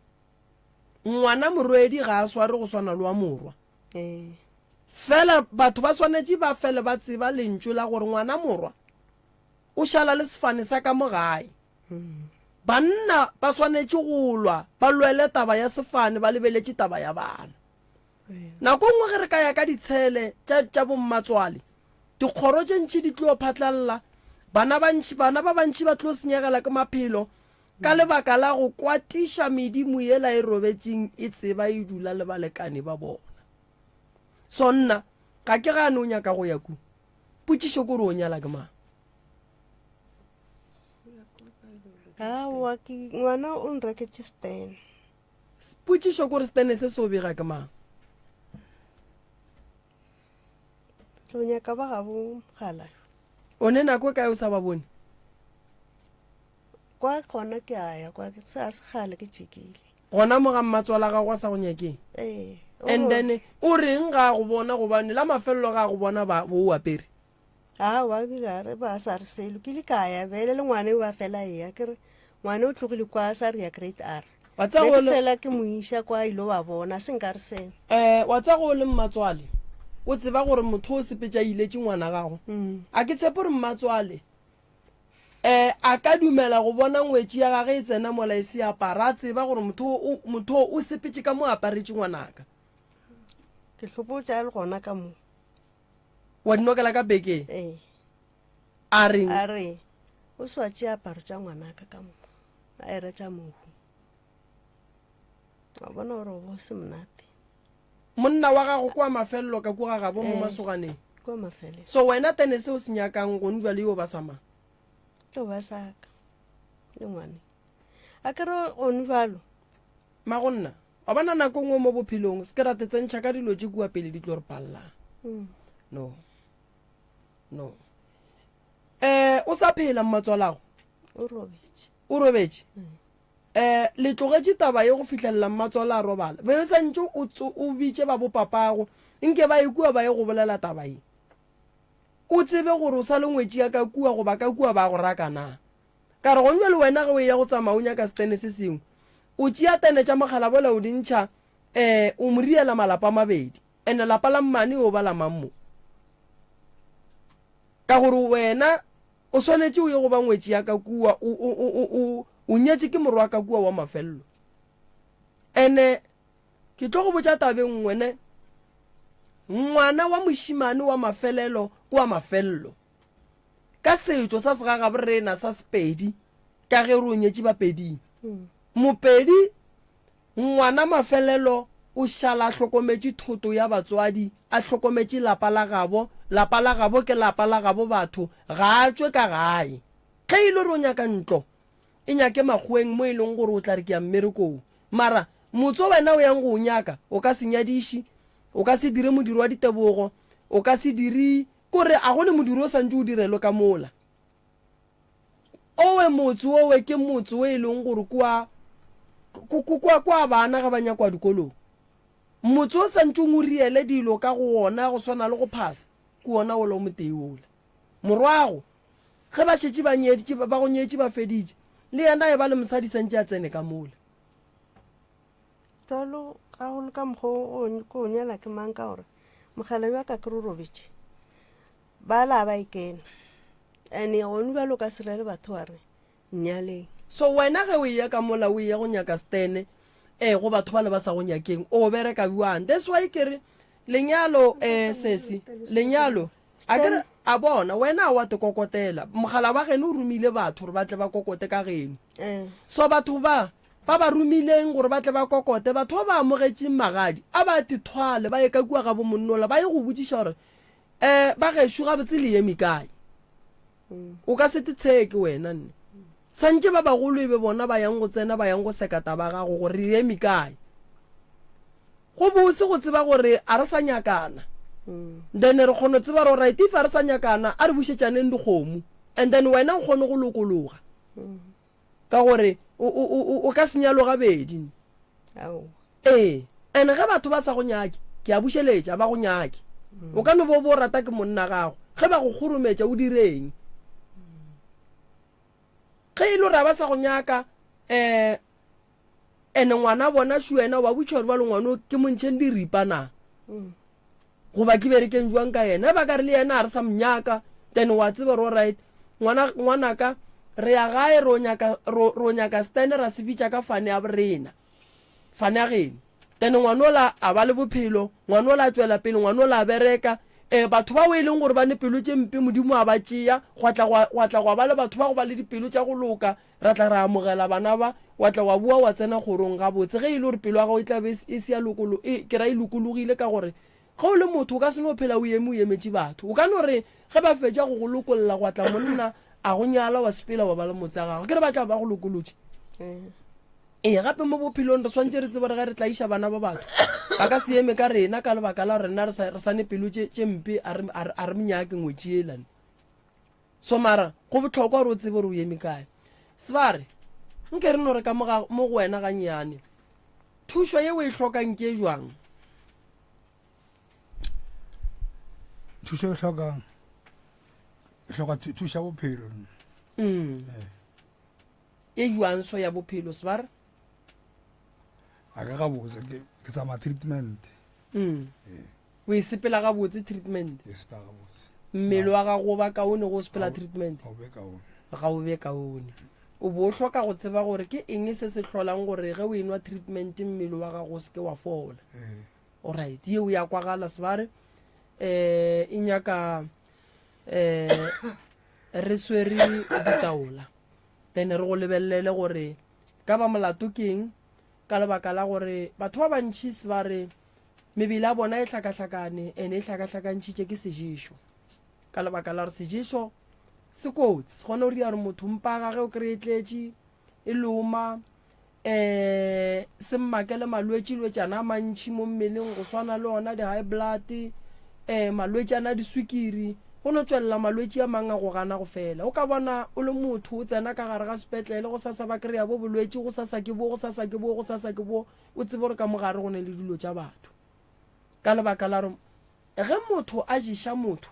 ngwana morwedi ga a sware go swana le wa morwa fela batho ba swanetse ba fele ba tseba lentšu la gore ngwana morwa o šala le sefane sa ka mo gae banna ba swanetse go lwa ba lwele taba ya sefane ba lebeletse taba ya bana nako nngwe ge re ka ya ka ditshele tša bommatswale dikgoro tše ntši di tlo phatlalla bana ba bantši ba tlo senyegela ke maphelo ka lebaka la go kwatiša medimo yela e robetseng e tseba e dula le balekane ba bona so nna ga ke gane o nyaka go ya ku potšišo kore o nyala ke mang awa ngwana o nreketse stene potšišo kore stene se se o bega ke mang tlo nyaka ba gabo gala o ne nako e kae o sa ba bone kwa kgona ke aya kwa se a se gale ke tšekile gona mo ga mmatswala gago a sa go nyakeng and then o reng ga go bona gobane la mafelelo ga go bona bo o apere awa bilare ba sa re selo ke le kaya bele le ngwane wa fela ya kere ngwane o tlogile kwa sa re ya grade R wa tsa go fela ke moisha kwa ilo wa bona se nka re selo wa tsa go le mmatswale o tseba gore motho o sepetša iletse ngwana gago a ke tshepe gore mmatswale a ka dumela go bona ngwetši ya gage e tsena mola e se apara a tseba gore motho o sepetse ka mo aparetse ngwanaka ke hlopotša le gona ka mo wa dinokela ka bekeng a reng a re o swatše aparo tša ngwanaka ka mo a ere tša mohu a bona gore go se monate monna wa gago kwa mafelelo ka kwa gagabo mo masoganeng kwa mafele so wena tene se o se nyakang go ndwa le yo ba sama to ba saka le ngwane a ke re gone jalo magonna wa bana nako ngwe mo bophelong se ke ratetse ntšha ka dilo tše kua pele di tlo re palelang no o sa phela mmatswalago o robetse le tlogetše taba ye go fitlhelela mmatswala a robala be o santse o bitše ba bopapago nke ba e kua ba ye go bolela taba ye o tsebe gore o sa le ngwetši ya ka kua goba ka kua ba go raka na ka re gonjwa le wena ge o ya go tsamaya o nyaka setene se sengwe o tšea tene tša mogala bola o dintšha o mo riela malapa a mabedi ande lapa la mmane o ba la mammo ka gore wena o swanetse o ye go ba ngwetši ya ka kua o nyetse ke morwa ka kua wa mafelelo ene ke tlo go botša tabeng ngwene ngwana wa mošimane wa mafelelo kwa mafelelo ka setšo sa segagaborena sa Sepedi ka ge re o nyetse bapeding mopedi ngwana mafelelo o šala a hlokometše thoto ya batswadi a hlokometše lapa la gabo ke lapa la gabo batho ga a tšwe ka gae ge ile re o nyaka ntlo e nyake makgweng mo e leng gore o tla re ke ya mmerekong mara motse wena o yang go o nyaka o ka se nyadiši o ka se dire modiri wa ditebogo o ka se dire kore a gone modiri o santse o direlo ka mola owe motse owe ke motse o e leng gore kwa bana ga ba nyakwa dikolong motse o santse o riele dilo ka go ona go swana le go phasa ke ona o le motei ola morwago ge ba šetse ba go nyetse ba feditše le yena e ba le mosadi santse a tsene ka mola talo ga go le ka mokgwa ko o nyala ke mang ka gore mogala wa ka ke re robetse ba la ba ikena ane gone bjalo ka sera le batho ba re nnyaleng so wena ge o ya ka mola o ya go nyaka stene go batho ba le ba sa go nyakeng o bereka bjang that's why ke re lenyalo sesi lenyalo a bona wena wa te kokotela mogala wa geno o rumile batho gore ba tle ba kokote ka geno so batho ba rumileng gore ba tle ba kokote batho ba ba amogetseng magadi a ba tithwale ba ye ka kua ga bo monnola ba ye go botsiša gore ba gešo ga botse le ye mekae o ka se titsheke wena nne santse ba bagolo e be bona ba yang go tsena ba yang go sekata ba gago gore re ye mekae go bose go tseba gore a re sa nyakana then re kgone tseba re right if a re sa nyakana a re bušetšaneng dikgomo and then wena o kgone go lokologa ka gore o ka senyalo gabedi and ge batho ba sa go nyake ke a bušeletša ba go nyake o ka no bo rata ke monna gago ge ba go kgorometša o direng ge e le gore ba sa go nyaka ene ngwana bona shuena wa butšha gore ba le ngwana ke montšheng diripa na goba ke berekeng jwang ka yena ba ka re le yena a re sa monyaka then wa tsebe ro right ngwanaka re ya gae ro nyaka stene ra se bitša ka fane ya borena fane ya geno then ngwanola a ba le bophelo ngwanola a tswela pele ngwanola a bereka batho ba o e leng gore ba ne pelo tše mpe modimo a ba tšea gwa tla gwa ba le batho ba go ba le dipelo tša go loka ra tla re amogela bana ba wa tla wa bua wa tsena kgorong gabotse ge e le gore pelo ya gago e tlabe e se ya ke ra e lokologile ka gore ge o le motho o ka se no phela o emetše batho o ka no re ge ba fetša go go lokolola gwa tla monna a go nyala wa sepela wa ba le motse a gago ke re ba tla ba go lokolotše gape mo bophelong re swantse re tsebe re ge re tla iša bana ba batho ba ka se eme ka rena ka lebaka la rena re sane pelo tše mpe a re menyake ngwetši elane so mara go botlhokwa gore o tsebe gore o eme kae sebare nke re no re ka mo go wena gannyane thušo ye o e tlhokang ke jwang thušo e hloka thuša bophelo e jwang so ya bophelo sebare a ka gabotse ke tsama treatment o e sepela gabotse treatment ke sepela gabotse mmele wa gago ba kaone go sepela treatment ga o be kaone ga o be kaone o bo hloka go tseba gore ke eng se se hlolang gore ge o enwa treatment mmele wa gago se ke wa fola alright ye o ya kwagala sebare e nyaka re swere ditaola then re go lebelele gore ka ba molato keng ka lebaka la gore batho ba bantši sebare mebile a bona e hlakahlakane ene e hlakahlakantšitše ke sejišo ka lebaka la gore sejišo se kotsi se kgone o ria gore motho mpaga ge o kry-e tletše e loma se mmakele malwetši-lwetšana a mantši mo mmeleng go swana le ona di-high blood malwetši ana diswikiri go no tswelela malwetši a mang a go gana go fela o ka bona o le motho o tsena ka gare ga sepetlele go sasa ba kry-a bo bolwetši go sasa ke bo o tsebe gore ka mogare go ne le dilo tša batho ka lebaka la gore ge motho a jiša motho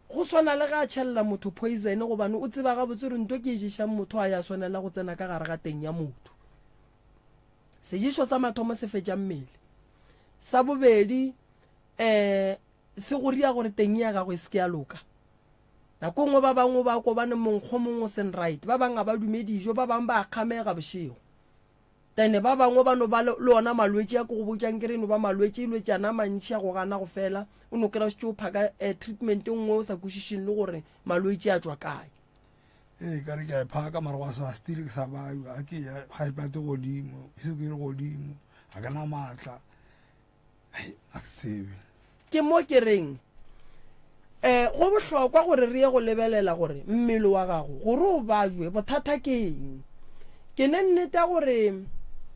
go swana le ga a tšhelela motho poison gobane o tseba ga botse gore nto ke e jišang motho a ya swanela go tsena ka gare ga teng ya motho sejišo sa mathomo se fetša mmele sa bobedi se go ria gore teng ya gago e se ke ya loka nako ngwe ba bangwe ba kobane monkgo mongwe sen right ba bangwe ba dume dijo ba bangwe ba kgamega bošego then ba bangwe ba no ba le ona malwetši a ke go botšang ke reno ba malwetši lwetšana mantši a go gana go fela o no kry-a setse o phaka treatment nngwe o sa kwešišeng le gore malwetši a tswa kae ka re ke a phaka mara wa sa stile ke sa bayo a ke ya high blood godimo isukiri godimo a kana maatla a sebe ke mo ke reng go bohlokwa gore re ye go lebelela gore mmele wa gago gore o bajwe bothata ke eng ke ne nnete gore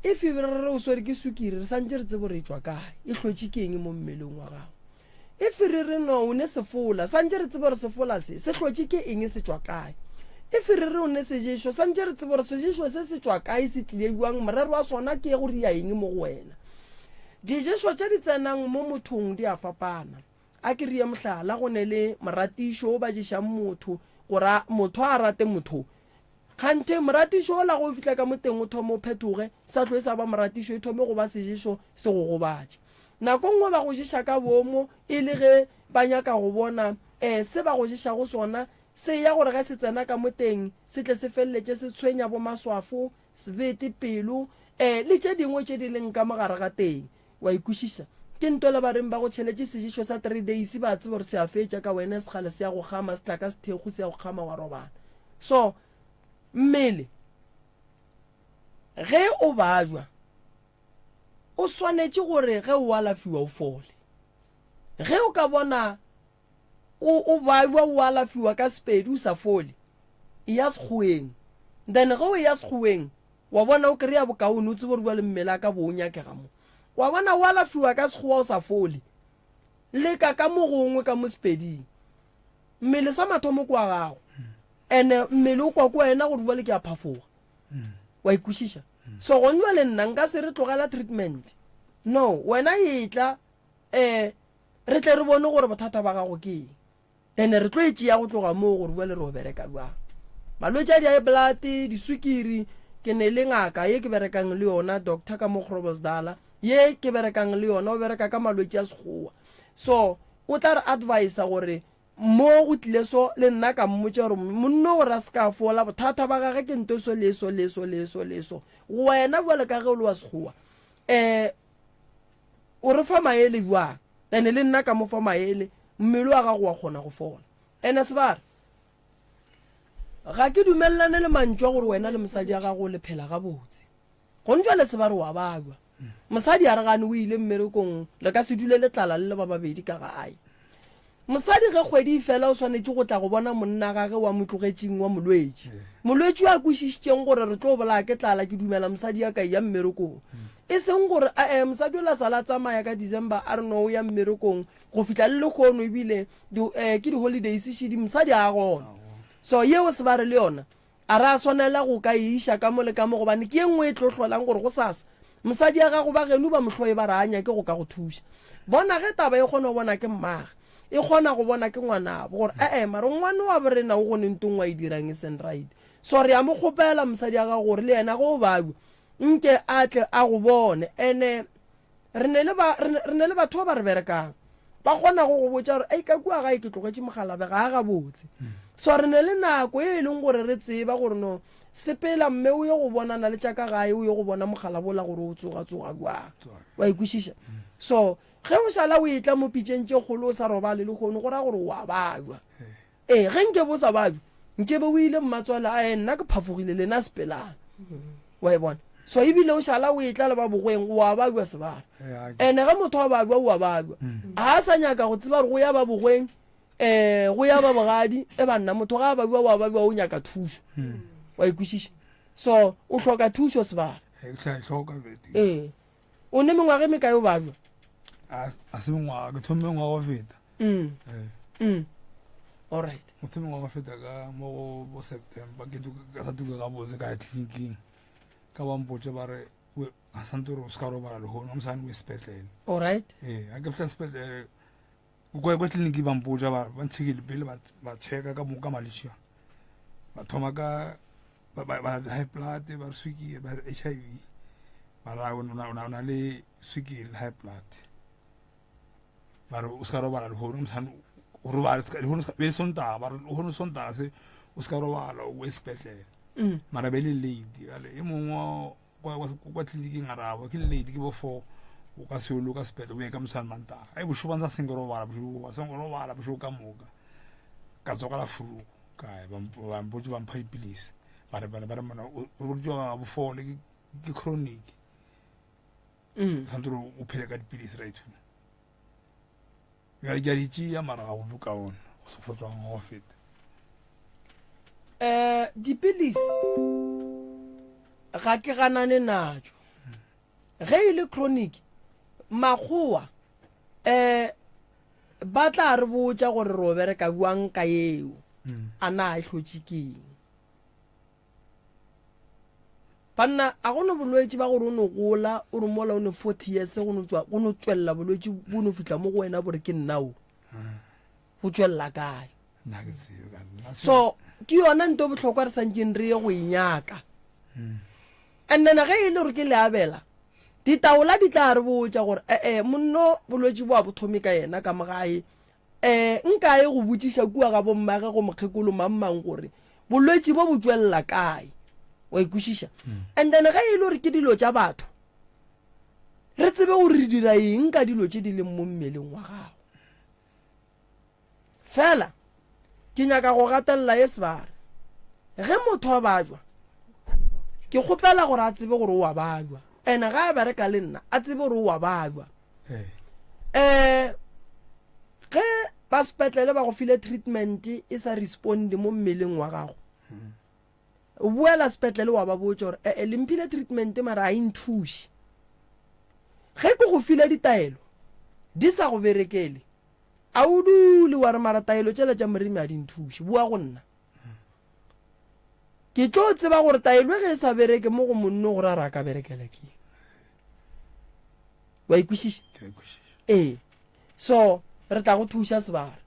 if re o swere ke sukiri re santse re tsebo re tswa kae e hlotše ke eng mo mmeleng wa gago if re no o ne sefola santse re tsebo re sefola se hlotše ke eng se tswa kae if re o ne seješo santse re tsebo re seješo se se tswa kae se tlile jwang morero wa sona ke go ria eng mo go wena dijeswa tša di tsenang mo mothong di a fapana a ke ria mohlala go ne le moratišo o ba ješang motho gora motho a rate motho kgante moratišo o la go fitla ka moteng o thoma o phetoge sa tloe sa ba moratišo e thome go ba seješo se go gobatša nako ngwe ba go ješa ka bomo e le ge ba nyaka go bona se ba go ješa go sona se ya gore ga se tsena ka moteng se tle se feleletše se tshwenya bo maswafo sebete pelo le tše dingwe tše di leng ka mogare ga teng wa ikušiša ke ntwe le ba reng ba go tšheletse sejišo sa 3 days ba tsebe gore se a fetša ka wena segale se ya go gama se tla ka sethego se ya go gama wa robana so mmele ge o bajwa o swanetše gore ge o alafiwa o fole ge o ka bona o bajwa o alafiwa ka sepedi o sa fole e ya sekgoeng then ge o ya sekgoeng wa bona o kry-a bokaone o tsebe gore le mmele a ka bo o nyakega mo wa bona o alafiwa ka sekgowa o sa fole le ka mo gongwe ka mo sepeding mmele sa mathomo kwa gago ene mmele o kwa ko wena gore bua le ke a phafoga wa ikwešiša so go nwa le nna nka se re tlogela treatment no wena etla re tle re bone gore bothata ba gago ke eng then re tlo etšea go tloga moo gore bua le re o bereka jwang malwetse a di-high blood disukiri ke ne le ngaka ye ke berekang le yona doctor ka mo Groblersdal ye ke berekang le yona o bereka ka malwetse a sekgowa so o tla re advisa gore mo go tlile so le nna ka mmotse gore monno gore a se ka fola bothata ba gage ke nto so leso wena bjale ka ge o le wa sekgowa o re fa maele jwang ene le nna ka mo fa maele mmele wa gago wa kgona go fola ene sebare ga ke dumelelane le mantšwa gore wena le mosadi ya gago le phela ga botse go ntšwa le sebare wa bajwa mosadi a re gane o ile mmerekong le ka se dule le tlala le ba babedi ka gae mosadi ge kgwedi fela o swanetše go tla go bona monna gage wa motlogetseng wa molwetši wa kwešišitšeng gore re tlo bola ke tlala ke dumela mosadi ya ka ya mmerekong e seng gore mosadi o la sala tsamaya ka December a re no o ya mmerekong go fitla le lekgono ebile ke di-holidays šedi mosadi a gona so yeo se ba re le yona a re a swanela go ka iša ka mo le ka mo gobane ke e nngwe e tlo hlolang gore go sasa mosadi ya gago ba geno ba motlhoe ba ranya ke go ka go thuša bona ge taba e kgona go bona ke mmage e kgona go bona ke ngwanabo gore mare ngwane wa borena o gone ntong wa e dirang e seng right so re ya mo kgopela mosadi ya gago gore le yena go bajwa nke a tle a go bone ene re ne le batho ba re berekang ba kgona go go botsa gore ka kua gae ke tlogetse mogalabe ga a ga botse so re ne le nako e leng gore re tseba gore no sepela mme o ye go bonana le tšaka gae o ye go bona mogalabola gore o tsoga kwa wa ikwešiša so ge o šala o etla mo pitšeng tše kgolo o sa robale le kgone go raya gore wa bajwa ge nke bo sa bajwa nke be o ile mmatswala nna ke phafogile lena sepelana wa e bona so ebile o šala o etla le ba bogweng wa bajwa sebara ene ge motho wa bajwa o wa bajwa ga a sa nyaka go tseba gore go ya ba bogweng go ya ba bogadi banna motho ga a bajwa wa bajwa o nyaka thušo wa ikwešiša so o hloka thušo sebara o ne mengwage me kae o bajwa a se mengwaga ke thome mengwaga go feta alright o thome mengwaga go feta ka mo bo September ke sa tuke ga botse ka ya tleliniking ka bampotse ba re a sante gore o se ka robala lehono mosane o sepetlele alright a ke fitla sepetlele kwa tleliniki bampotsa ba ntshekile pele ba checka ka moka malešia ba thoma ka ba high blood ba re sukiri ba HIV ba ra o na le sukiri high blood ba re o se ka robala lehono mosane o robala lehono be sontaga ba re lehono sontaga se o se ka robala o sepetlele mara be le late e mongwe kwa tleliniking a rabo ke late ke bo 4 o ka se o loka sepetlele o ye ka mosane mantaga bošo ba ntse a senke robala bošo ka moka ka tsokala furuko kae bampotse bampha dipilisi ba re mona o rutwa ga bofole ke chronic santore o phele ka dipilisi right ya ditšea mara ga go bokaone go se fotswang go feta dipilisi ga ke ganane natso ge e le chronic makgowa ba tla re botsa gore ro bereka buang ka eo a na e hlotse keng banna a gona bolwetse ba gore o ne gola o re mola o ne 40 years go no tswella bolwetse bo no fitla mo go wena bore ke nnao go tswella kae so ke yona nto botlhokwa re santseng re ye go inyaka and then ge e le gore ke le abela ditaola di tla re botsa gore monno bolwetse bo a bothomi ka yena ka mogae nka e go botsiša kua ga bommage go mokgekolo mammang gore bolwetse bo bo tswella kae wa ikwešiša and then ge e le gore ke dilo tša batho re tsebe gore re dira eng ka dilo tse di leng mo mmeleng wa gago fela ke nyaka go gatelela ye sebare ge motho wa bajwa ke kgopela gore a tsebe gore o wa bajwa ene ga a bereka le nna a tsebe gore o wa bajwa ge ba sepetlele ba go file treatment e sa responde mo mmeleng wa gago o buela sepetlele wa ba botsa gore le mphile treatment mara a inthuše ge ke go file ditaelo di sa go berekele a o dule wa re mara taelo tšela tša moremi a dinthuše bua go nna ke tlo tseba gore taelo ge e sa bereke mo go monne gore a re a ka berekela ke wa ikwešiša so re tla go thuša sebare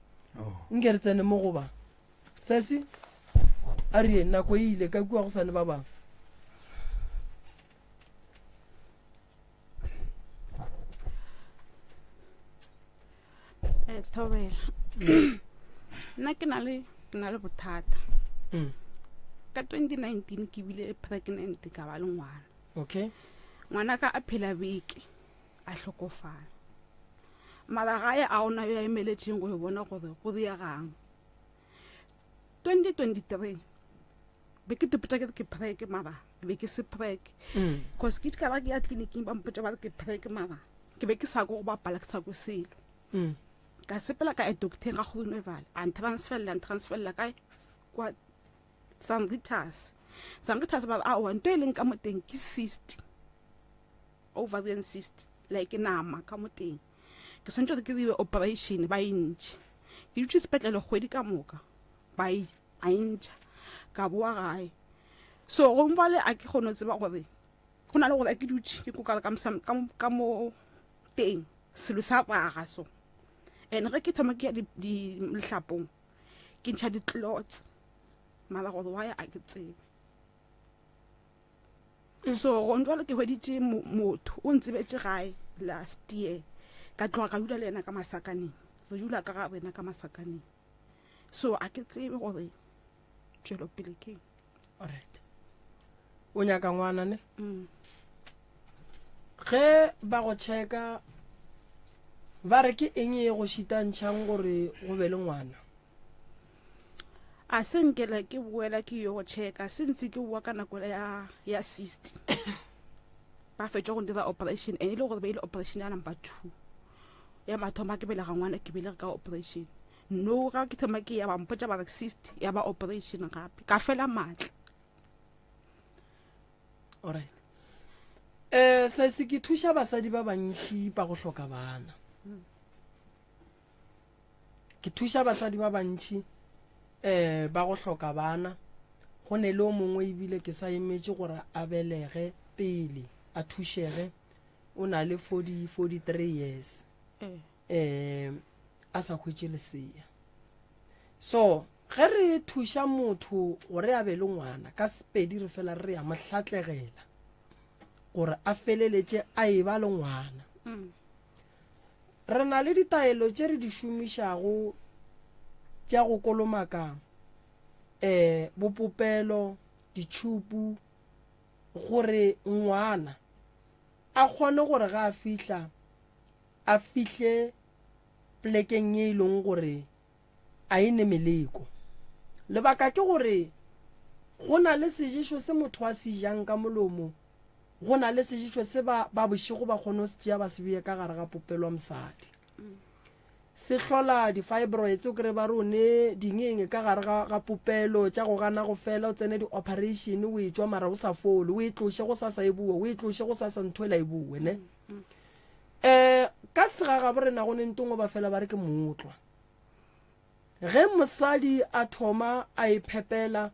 nke re tsene mo goba sesi a rie nako e ile ka kua go sane ba bangwe Thobela nna ke na le bothata ka 2019 ke bile pregnant ka ba le ngwana okay ngwana ka a phela beke a hlokofala mara gae a ona ya emeletseng go bona gore go dia gang 2023 be ke tepetsa ke preke mara be ke se preke cause ke ka ba ke ya tleliniking ba mpotsa ba ke preke mara ke be ke sa go ba pala ke sa go selo ka sepela ka e doctor ga go neval and transfer ka kwa Sangitas ba a wa ntweleng ka moteng ke cyst ovarian cyst like nama ka moteng ke sentse ke di operation ba intši ke ditse sepetlele kgwedi ka moka ba a intša ka boa gae so go mbale a ke kgone tseba gore go na le gore ke dutse ke kokala ka mo teng selo sa baga so ene ge ke thoma ke ya di lehlapong ke ntšha di-clots mara gore wa ya a ke tsebe so go njwale ke hweditše motho o ntsebetse gae last year ka tloga ka dula le ena ka masakaneng re dula ka ga rena ka masakaneng so a ke tsebe gore tšwelo pele keng alright o nyaka ngwana ne ge ba go checka ba re ke eng e go šitantšhang gore go be le ngwana a senkela ke boela ke yo go checka sentse ke bua ka nako ya 60 ba fetša go dira operation ene le gore ba ile operation ya number 2 ya mathoma ke belega ngwana ke belega ka operation no ga ke thoma ke ya ba mpotsa ba 60 ya ba operation gape ka fela matla alright se se ke thuša basadi ba bantši ba go hloka bana ke thuša basadi ba bantši ba go hloka bana go ne le o mongwe ebile ke sa emetse gore a belege pele a thušege o na le 43 years a sa khwetše lesea so ge re thuša motho gore a be le ngwana ka sepedi re fela re ya mohlatlegela gore a feleletše a e ba le ngwana re na le ditaelo tše re di šomišago tša go kolomaka bopopelo ditšhupu gore ngwana a kgone gore ga a fihla a fihle plekeng ye e leng gore a ene meleko lebaka ke gore go na le sejišo se motho a se jang ka molomo go na le sejišo se ba bošego ba kgone se tšea ba se beye ka gare ga popelo wa mosadi se hlola di-fibroids o kry ba rone dingeng ka gare ga popelo tša go gana go fela o tsene di-operation o e tšwa mara o sa fole o e tloše go sa sa e bue o e tloše go sa sa nthoela e bue ne ka segaga bo rena go nentong ba fela ba re ke motlwa ge mosadi a thoma a iphepela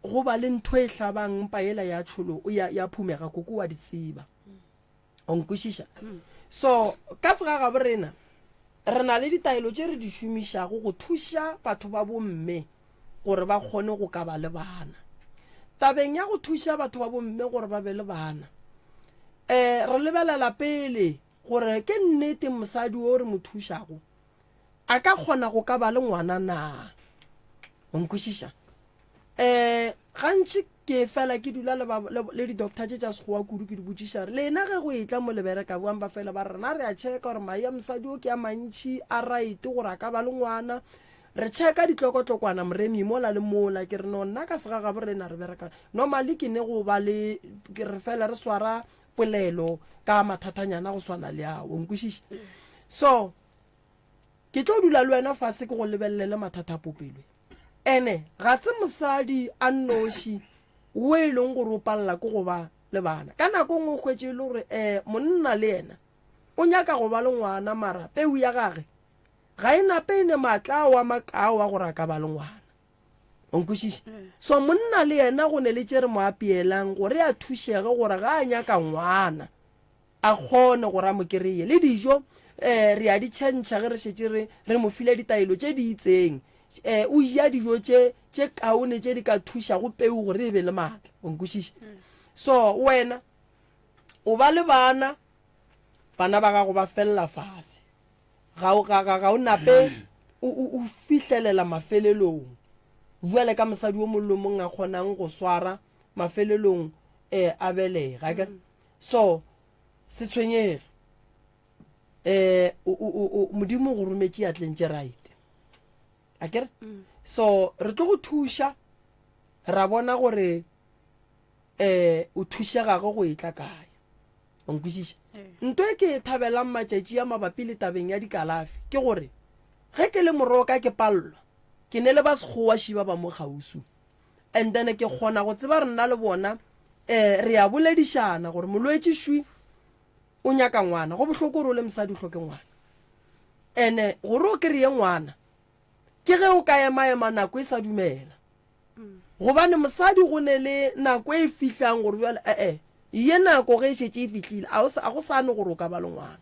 go ba le ntho e hlabang mpa ela ya tšholo ya phumega koko wa ditseba o nkwešiša so ka segaga bo rena re na le ditaelo tše re di šomišago go thuša batho ba bomme gore ba kgone go ka ba le bana tabeng ya go thuša batho ba bomme gore ba be le bana re lebelela pele gore ke nnete mosadi o re mo thušago a ka kgona go ka ba le ngwana na o nkwešiša gantši ke fela ke dula le di-doctor tše tša sekgowa kudu ke di botsiša re lena ge go etla mo lebereka boang ba fela ba rena re a checka gore mae a mosadi o ke a mantšhi a right gore a ka ba le ngwana re checka ditlokotlokwana moremi mola le mola ke re no nna ka sega ga borena re bereka normally ke ne go ba le ke re fela re swara polelo ka mathatanyana go swana le ao nkwešiše so ke tlo dula le wena fase ke go lebelele mathata popelwe ene ga se mosadi a nnoši o e leng gore o palela ke go ba le bana ka nako ngwe o kgwetse le gore monna le ena o nyaka go ba le ngwana mara peu ya gage ga e nape ene maatla wa makao a gore a ka ba le ngwana o nkwešiše so monna le ena go ne le tše re mo apielang gore a thušege gore ga a nyaka ngwana a kgone gore a mo kereye le dijo re a di tšhentšha ge re šetse re mo file ditaelo tše di itseng o ja dijo tše kaone tše di ka thuša go peu gore e be le maatla o nkwešiše so wena o ba le bana ba gago ba felela fase ga o nape o fihlelela mafelelong buale ka mosadi o mollo mong a kgonang go swara mafelelong a belega ke so se tshwenyege modimo go rometse ya tlentse right a kere so re tlo go thuša ra bona gore o thušega go etla kae o nkwešiša nto e ke thabelang matšatši a mabapi le tabeng ya dikalafi ke gore ge ke le moroka ke pallwa ke ne le ba sekgowa šiba ba mo gausu and then ke kgona go tseba re nna le bona re a boledišana gore molwetse šwi o nyaka ngwana go bohloko gore o le mosadi o hloke ngwana ene gore o kry-e ngwana ke ge o ka ema nako e sa dumela gobane mosadi go ne le nako e fihlang gore jale ye nako ge e šetse e fihlile a go sane gore o ka ba le ngwana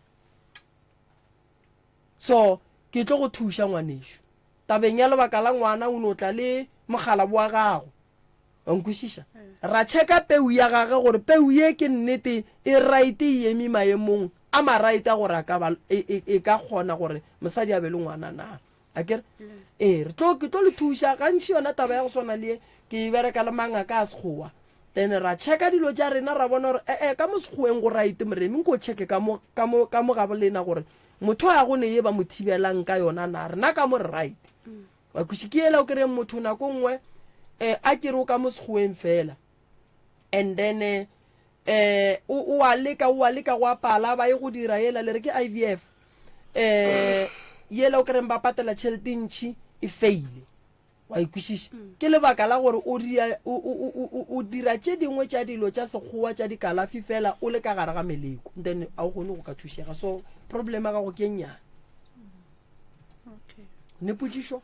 so ke tlo go thuša ngwanešo tabeng ya lebaka la ngwana o ne o tla le mogala wa gago o nkwešiša ra checka peu ya gage gore peu ye ke nnete e right e eme maemong a maraite a gore e ka kgona gore mosadi a be le ngwana na a kere ke tlo le thuša gantši yona taba ya go swana le ke bereka le mangaka a sekgowa then ra checka dilo tša rena ra bona gore ka mo sekgoweng go right moremi nko checke ka mo ga bolena gore motho a gone ye ba mo thibelang ka yona na rena ka mo re right wa khuši ke ela o kry motho nako nngwe a kere o ka mo sekgoweng fela and then o a leka go apala ba ye go dira yela le re ke IVF yela o kereng ba patela tšhelete ntšhi e feile wa ikwešiša ke lebaka la gore o dira tše dingwe tša dilo tša sekgowa tša dikalafi fela o le ka gare ga meleko then a o kgone go ka thušega so problema ga go ke nnyane nepotsišo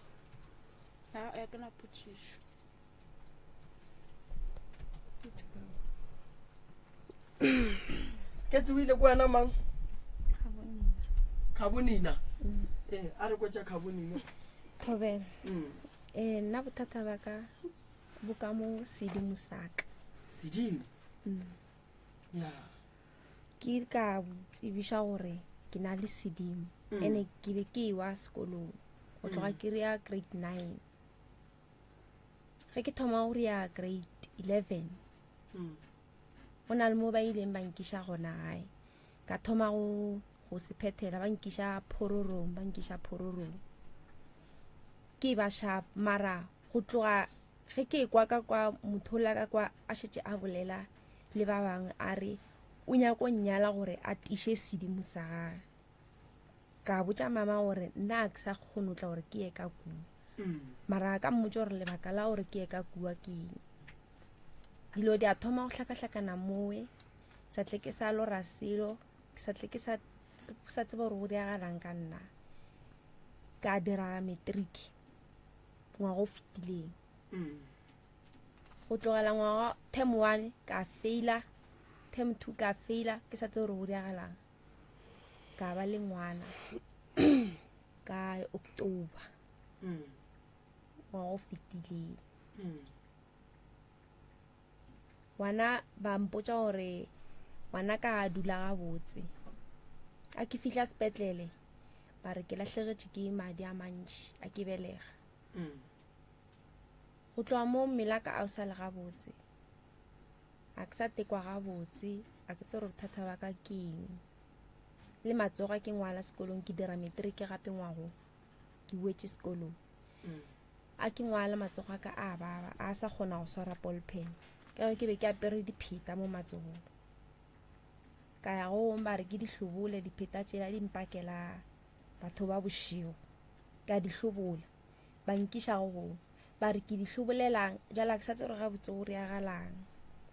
ke tsewile ko wena mang khabonina a re kwetša khabonina Thobela nna bothata ba ka bo ka mo sedimo saka sedimo ya ke ka tsebiša gore ke na le sedimo ene ke be ke wa sekolong go tloga ke re ya grade 9 ge ke thoma gore ya grade 11 go na le mo ba ileng ba nkiša gona gae ka thoma go sephethela ba nkiša phororong ke ba sharp mara go tloga ge ke kwa motho la ka kwa a šetse a bolela le ba bangwe a re o nyako nnyala gore a tiše sedimo sa gage ka botša mama gore nna a ke sa kgonotla gore ke ye ka kua mara ka mmotse gore lebaka la gore ke ye ka kua ke dilo di a thoma go hlakahlakana mowe sa tle ke sa lora selo sa tle ke sa tseba gore go diagalang ka nna ka dira matric ngwaga o fetileng go tlogela ngwaga term 1 ka faila term 2 ka faila ke sa tsebe gore go diagalang ka ba le ngwana ka October ngwaga o fetileng wana ba mpotsa gore wana ka dula ga botse a ke fihla sepetlele ba re ke lahlegetše ke madi a mantši a ke belega go tloa mo mmele ka a o sa le gabotse a ke sa tekwa gabotse a ke tse gore bothata ba ka keng le matsogo ke ngwala sekolong ke dira matric gape ngwago ke boetse sekolong a ke ngwala matsogo a ka a baba a sa kgona go swara ball pen ka ke be ke apere dipheta mo matsogong ka ya go ba re ke dihlobole dipheta tsela di mpakela batho ba bošigo ka dihlobola ba nkiša go ba re ke dihlobolelang jala ke sa tsere ga botse gore ya galang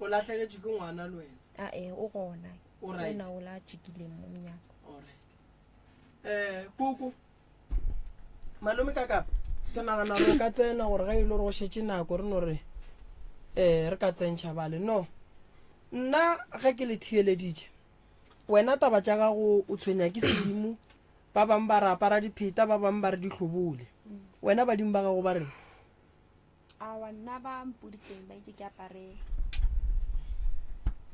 o latlhegetswe ke ngwana le wena o gona Alright. ona o la tšhikileng mo monyako koko malome ka kapa ke nagana gore ka tsena gore ga ile gore go šetse nako re no re re ka tsentšha bale no nna ge ke le thieleditše wena taba tša gago o tshwenya ke sedimo ba bangwe ba re apara dipheta ba bangwe ba re dihlobole wena badimo ba gago ba reng awa nna ba mpoditseng ba itse ke apare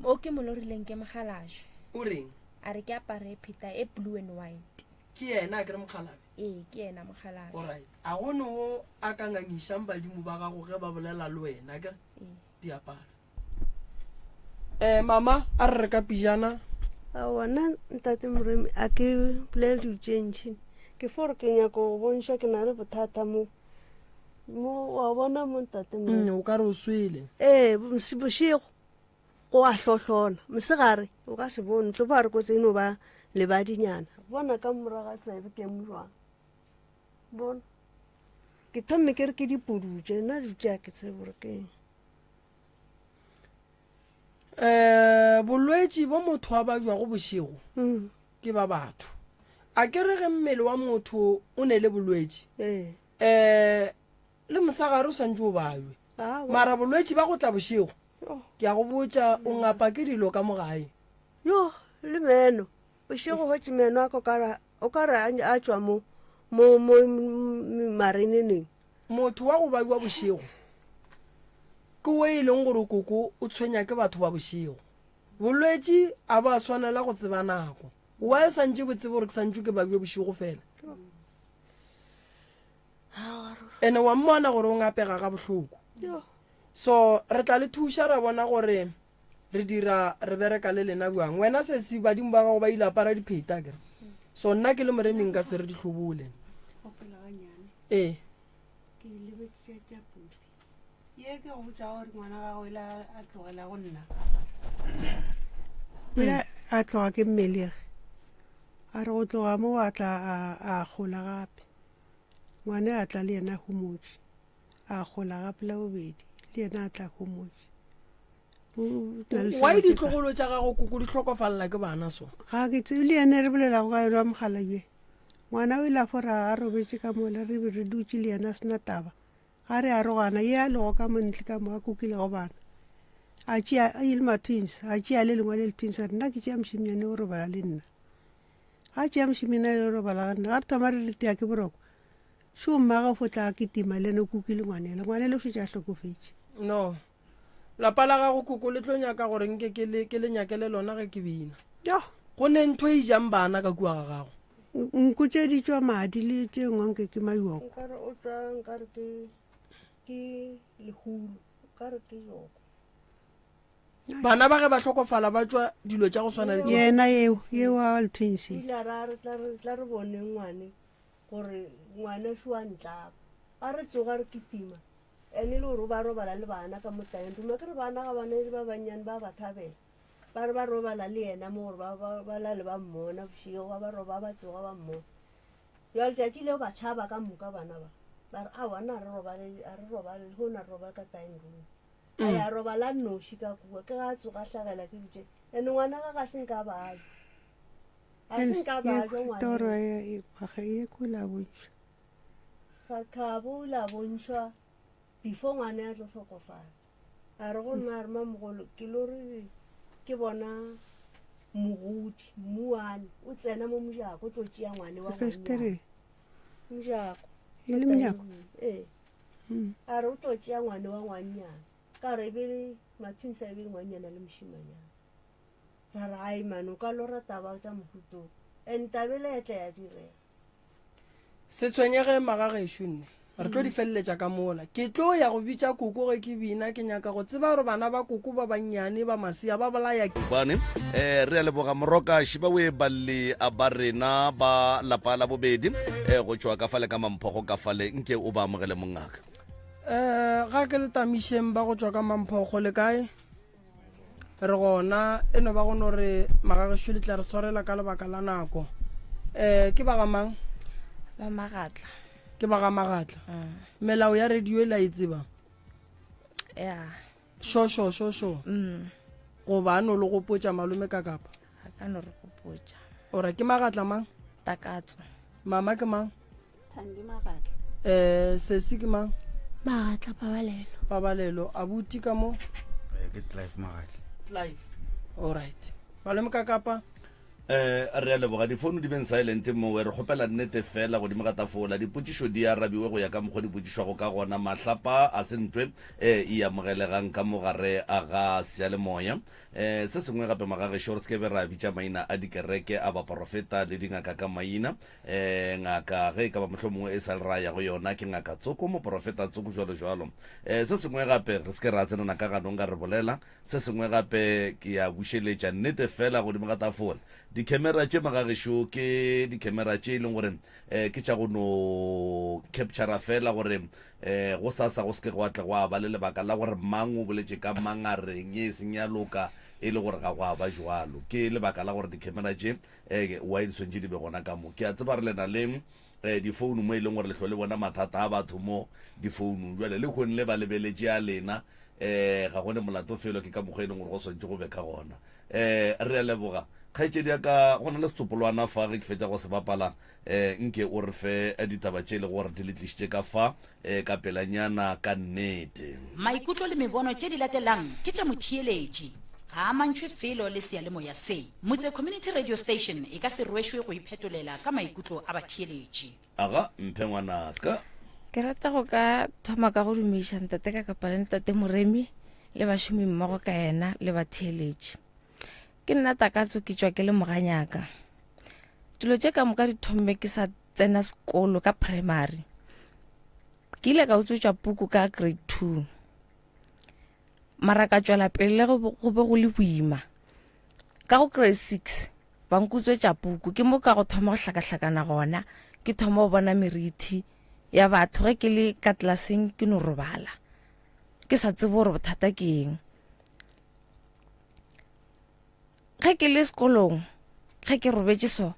mo ke molorileng ke mogalašwe o reng a re ke apare pheta e blue and white ke yena a ke re mokgalabe ke yena mogalašwe alright a gone o a ka ngangišang badimo ba gago ge ba bolela le wena kere diapara mama a re re ka pijana a wona ntate moremi a ke bolele diutšentšhi ke fore ke nyako go bontšha ke na le bothata mo wa bona mo ntate moremi o ka re o swele bošego go a hlohlona mosegare o ka se bone tlo ba re ko tseno ba lebadinyana bona ka moraga tsebe ke mojwang bona ke thomme ke re ke dipudutše nna dutša ke tsebe gore ke bolwetši bo motho wa ba jwa go bošego ke ba batho a ke re ge mmele wa motho o ne le bolwetši le mosagare o swantse o bajwe mara bolwetši ba go tla bošego ke a go botša o ngapa ke dilo ka mogae yo le meno bošego gotse meno a o ka re a tšwa mo mareneneng motho wa go bajwa bošego ke o e leng gore koko o tshwenya ke batho ba bošego bolwetši a ba swanela go tseba nako wa e santse botsebe gore ke santse ke bajwe bošego fela ene wa mmona gore o ngapega ga bohloko so re tla le thuša ra bona gore re bereka le lena bjang wena se se badimo ba gago ba ile apara dipheta kere so nna ke le moreming ka se re dihlobole ye ke go botsa gore ngwana gago ile a tlogela go nna ile a tloga ke mmelege a re go tloga mo a tla a gola gape ngwane a tla le yena humotse a gola gape la bobedi le yena a tla humotse wa ditlogolo tša gago koko di tlhokofalela ke bana so ga ke tsebe le yena re bolelago ka yona mogala bje ngwana o ile a fora a robetse ka mola re be re dutse le yena a sena taba ga re a rogana ye a lego ka montle ka mo a kukile go bana a tšea ile ma-twins a tšea le lengwe le le twins a re nna ke tšea mošimanyane o robala le nna ga tšea mošimanyane le robala ga nna ga re thoma re retea ke boroko šo mmaga o fotla ke tima le ene o kukile ngwanele ngwanele o fetša a hlokofetse no lapa la gago koko le tlo nyaka gore nke ke le nyakele lona ge ke bina go ne ntho e jang bana ka kua ga gago nkutse di tšwa madi le tše ngwanke ke mayoko nkare o tswa nkare ke lehulu nkare ke yoko bana ba ge ba tlhokofala ba tswa dilo tša go swana le yena yeo a le twins ile ra tla re bone ngwane gore ngwane šwa ntlapa a re tsoga re ketima ene le gore ba robala le bana ka motaeng dume ke re bana ga bana ba bannyane ba ba thabela ba re ba robala le yena mo gore ba lale ba mmona bošego ba roba ba tsoga ba mmona jwa letšatši leo ba tšhaba ka moka bana ba re awana a re robale go na roba ka taeng room a ya robala noši ka kua ke ga a tsoga hlagela ke dutše ene ngwana ga senka bajwa a senka bajwa toro ye kula bontšha kgabo la bontšhwa before ngwane a tlo tlhokofala a re go nna a re mamogolo ke lore ke bona mogodi mmuane o tsena mo mojako o tlo tšea ngwane wa mojako e le mojako a re o tlo tšea ngwane wa ngwannyana ka re ebele mathunsa ebele ngwannyana le mošimanyana ra re ai mane o ka lora taba tša mofutong and tabele ya tla ya direga se tshwenyege magagešo nne re tlo di feleletša ka mola ke tlo ya go bitša koko ge ke bina ke nyaka go tseba gore bana ba koko ba bannyane ba masia ba bolaya bane re a leboga moroka shibawe balle a ba rena ba lapa la bobedi go tšwa ka fale ka mamphogo ka fale nke o ba amogele mongaka ga ke le tamišeng ba go tšwa ka mamphogo le kae re gona eno ba gone gore magagesho le tla re swarela ka lebaka la nako ke ba gamang ba magatla ke ba ga magatla melao ya radio e la e tseba ya sho go ba no le go potša malome ka kapa ga ka no re go potša ora ke magatla mang takatso mama ke mang Thandi Magatla sesi ke mang Magatla pabalelo abuti ka mo ke Clive Magatla live alright malome ka kapa re a leboga difounu di beng silent mo re kgopela nnete fela godimo ga tafola dipotšišo di arabiwe go ya ka mokgwa dipotšišwago ka gona mahlapa a sentwe e amogelegang ka mogare a ga sealemoya se sengwe gape magagesho gore se ke be ra bitša maina a dikereke a baprofeta le dingaka ka maina ngaka ge e ka ba motlho mongwe e sa le ra ya go yona ke ngaka tsoko moprofeta tsoko jalo se sengwe gape re se ke ra tsenana ka ganong ka re bolela se sengwe gape ke ya bušeletša nnete fela godimo ga tafola di-camera tše magagesho ke di-camera tše e leng gore ke tša go no captura fela gore go sasa go seke go atle go a ba le lebaka la gore mang o boletše ka mang a reng e seng ya loka e le gore ga go a ba jwalo ke lebaka la gore di-camera tše wa ediswentše di be gona ka mo ke a tseba re lena leng difounu mo e leng gore letlho le bona mathata a batho mo difounung jale le kgone le ba lebeletše a lena ga gone molato felo ke ka mokgwa e leng gore go swantše go be ka gona re a leboga kgaetšedi ya ka go na le setsopolwana fa ge ke fetša go se bapala nke o re fe ditaba tše e le gore di le tlišitše ka fa ka pelanyana ka nnete maikutlo le mebono tše di latelang ke tša motheeletši ga a mantšhwe felo le sealemoya se motse community radio station e ka se rwešwe go iphetolela ka maikutlo a batheeletši aga mphe ngwanaka ke rata go ka thoma ka go dumiša ntate ka kapa le ntate moremi le bašomi mmogo ka ena le batheeletši ke nna takatso ke tšwa ke le moganyaka dilo tše ka moka di thomme ke sa tsena sekolo ka primary ke ile ka utswetša puku ka grade 2 mara ka tšwela pele go be go le boima ka go grade 6 ba nkutswetša puku ke mo ka go thoma go hlakahlakana gona ke thoma go bona meriti ya batho ge ke le ka tlelaseng ke no robala ke sa tsebe gore bothata ke eng ge ke le sekolong ge ke robetše so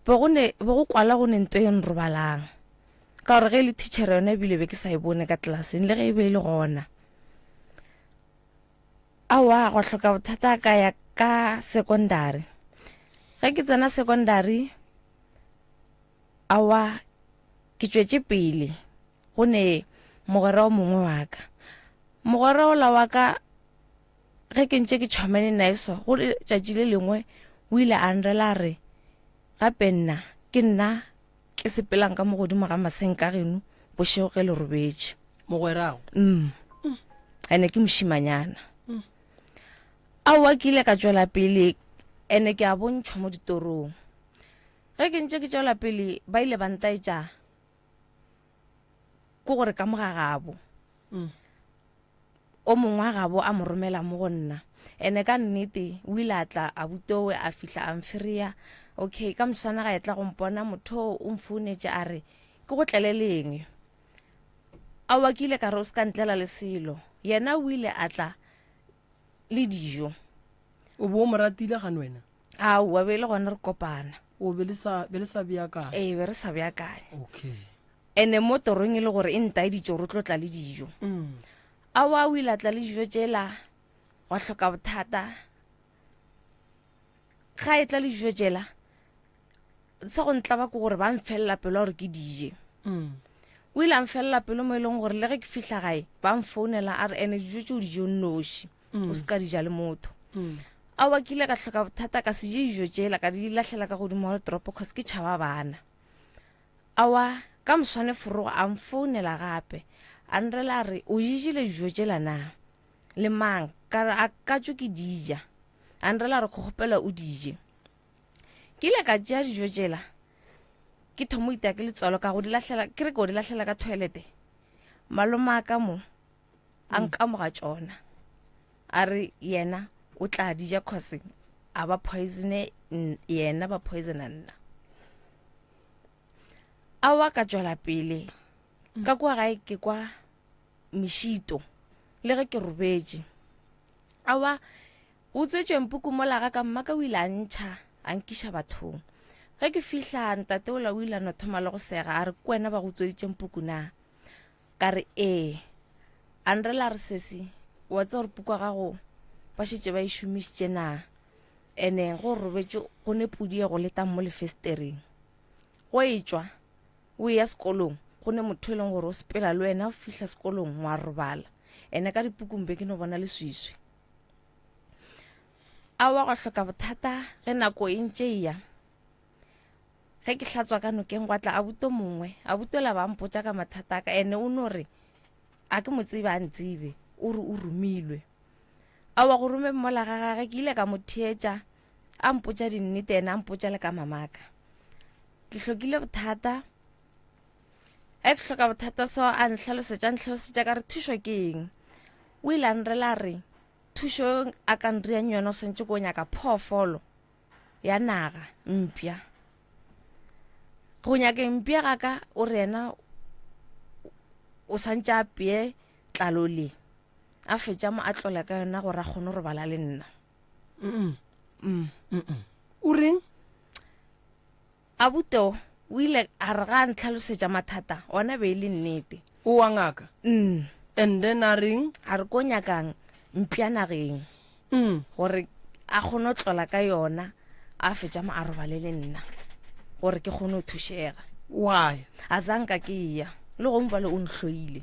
be go kwala go ne nto e nrobalang ka gore ge le teacher yona ebile be ke sa e bone ka tlelaseng le ge e be e le gona awa go hloka bothata ka ya ka secondary ge ke tsena secondary awa ke tšwetše pele go ne mogwera o mongwe wa ka mogwera ola wa ka ge ke ntše ke tšhomane nae so go tšatši le lengwe o ile a nrela re gape nna ke sepelang ka mo godimo ga maseng ka geno bošego ge le robetše mogwerago ene ke mošimanyana aowa ke ile ka tšwela pele ene ke a bontšhwa mo ditorong ge ke ntše ke tšwela pele ba ile bantaetša ke gore ka mogagabo o mongwe wa gabo a mo romela mo go nna ene ka nnete o ile a tla a butowe a fihla a mferia okay ka moswana ga etla go mpona motho o mfounetše a re ke go tleleleng aowa ke ile ka re o se ka ntlela le selo yena o ile a tla le dijo o bo mo ratile gane wena aowa be le gona re kopana o be le sa beakanya be re sa beakanya okay ene mo torong e le gore e ntae dijo re tlo tla le dijo aowa o ile a tla le dijo tšela wa hloka bothata ga e tla le dijo tšela sa go ntla ba ke gore ba mfelela pelo gore ke dije o ile a mfelela pelo mo e leng gore le ge ke fihla gae ba mfounela a re ene dijo tšeo dijo nnoši o se ka dija le motho aowa ke ile ka hloka bothata ka seje dijo tšela ka di lahlela ka godimo ga letoropo cause ke tšhaba bana aowa ka moswane forogo a mfounela gape a nrela a re o jijile dijo tšela na le mang ka re a ka tšo ke dija a nrela a re kgopela o dije ke ile ka tšea dijo tšela ke thomo itea ke letswalo ka go di lahlela ke re ko di lahlela ka toilete maloma ka mo a nkamoga tsona a re yena o tla di ja cause a ba poisone yena ba poisona nna a wa ka tswela pele ka kwa gae ke kwa mešito le ge ke robetse a wa o tswetsweng puku molaga ka mmaka o ile a ntšha a nkiša bathong ge ke fihla ntate ola o ile a no thoma le go sega a re ke wena ba go tsweditseng puku na ka re a nrela re sesi wa tse gore puku wa gago ba šetse ba e šomišitše na ene go robetse go ne pudi e go letang mo lefestereng go e tswa o ya sekolong go ne motho e leng gore o sepela le wena o fihla sekolong wa robala ene ka dipukung be ke no bona leswiswi a wa go hloka bothata ge nako e ntše ya ge ke hlatswa ka nokeng gwa tla abuto mongwe abutola ba mpotsa ka mathata ka ene o no re a ke mo tsebe a ntsebe o re o romilwe a wa go rome mmola ga gage ke ile ka mo theetša a mpotsa dinnete ene a mpotsa le ka mamaka ke hlokile bothata a ke hloka bothata so a ntlhalosetša ka re thušo ke eng o ile a nrela re thušo a ka nriang yona o swantse ko nyaka phoofolo ya naga mpša go nyaka mpša ga ka o re ena o swantse a peye tlalo le a fetša mo a tlola ka yona gore a kgone go bala le nna o reng a buteo o ile a re ga ntlhalosetša mathata ona be e le nnete o wa ngaka and then a reng a re ko nyakang mpša nageng gore a kgone go tlola ka yona a fetša mo a robale le nna gore ke kgone go thušega why a zanka ke ya le go mvale o nhloile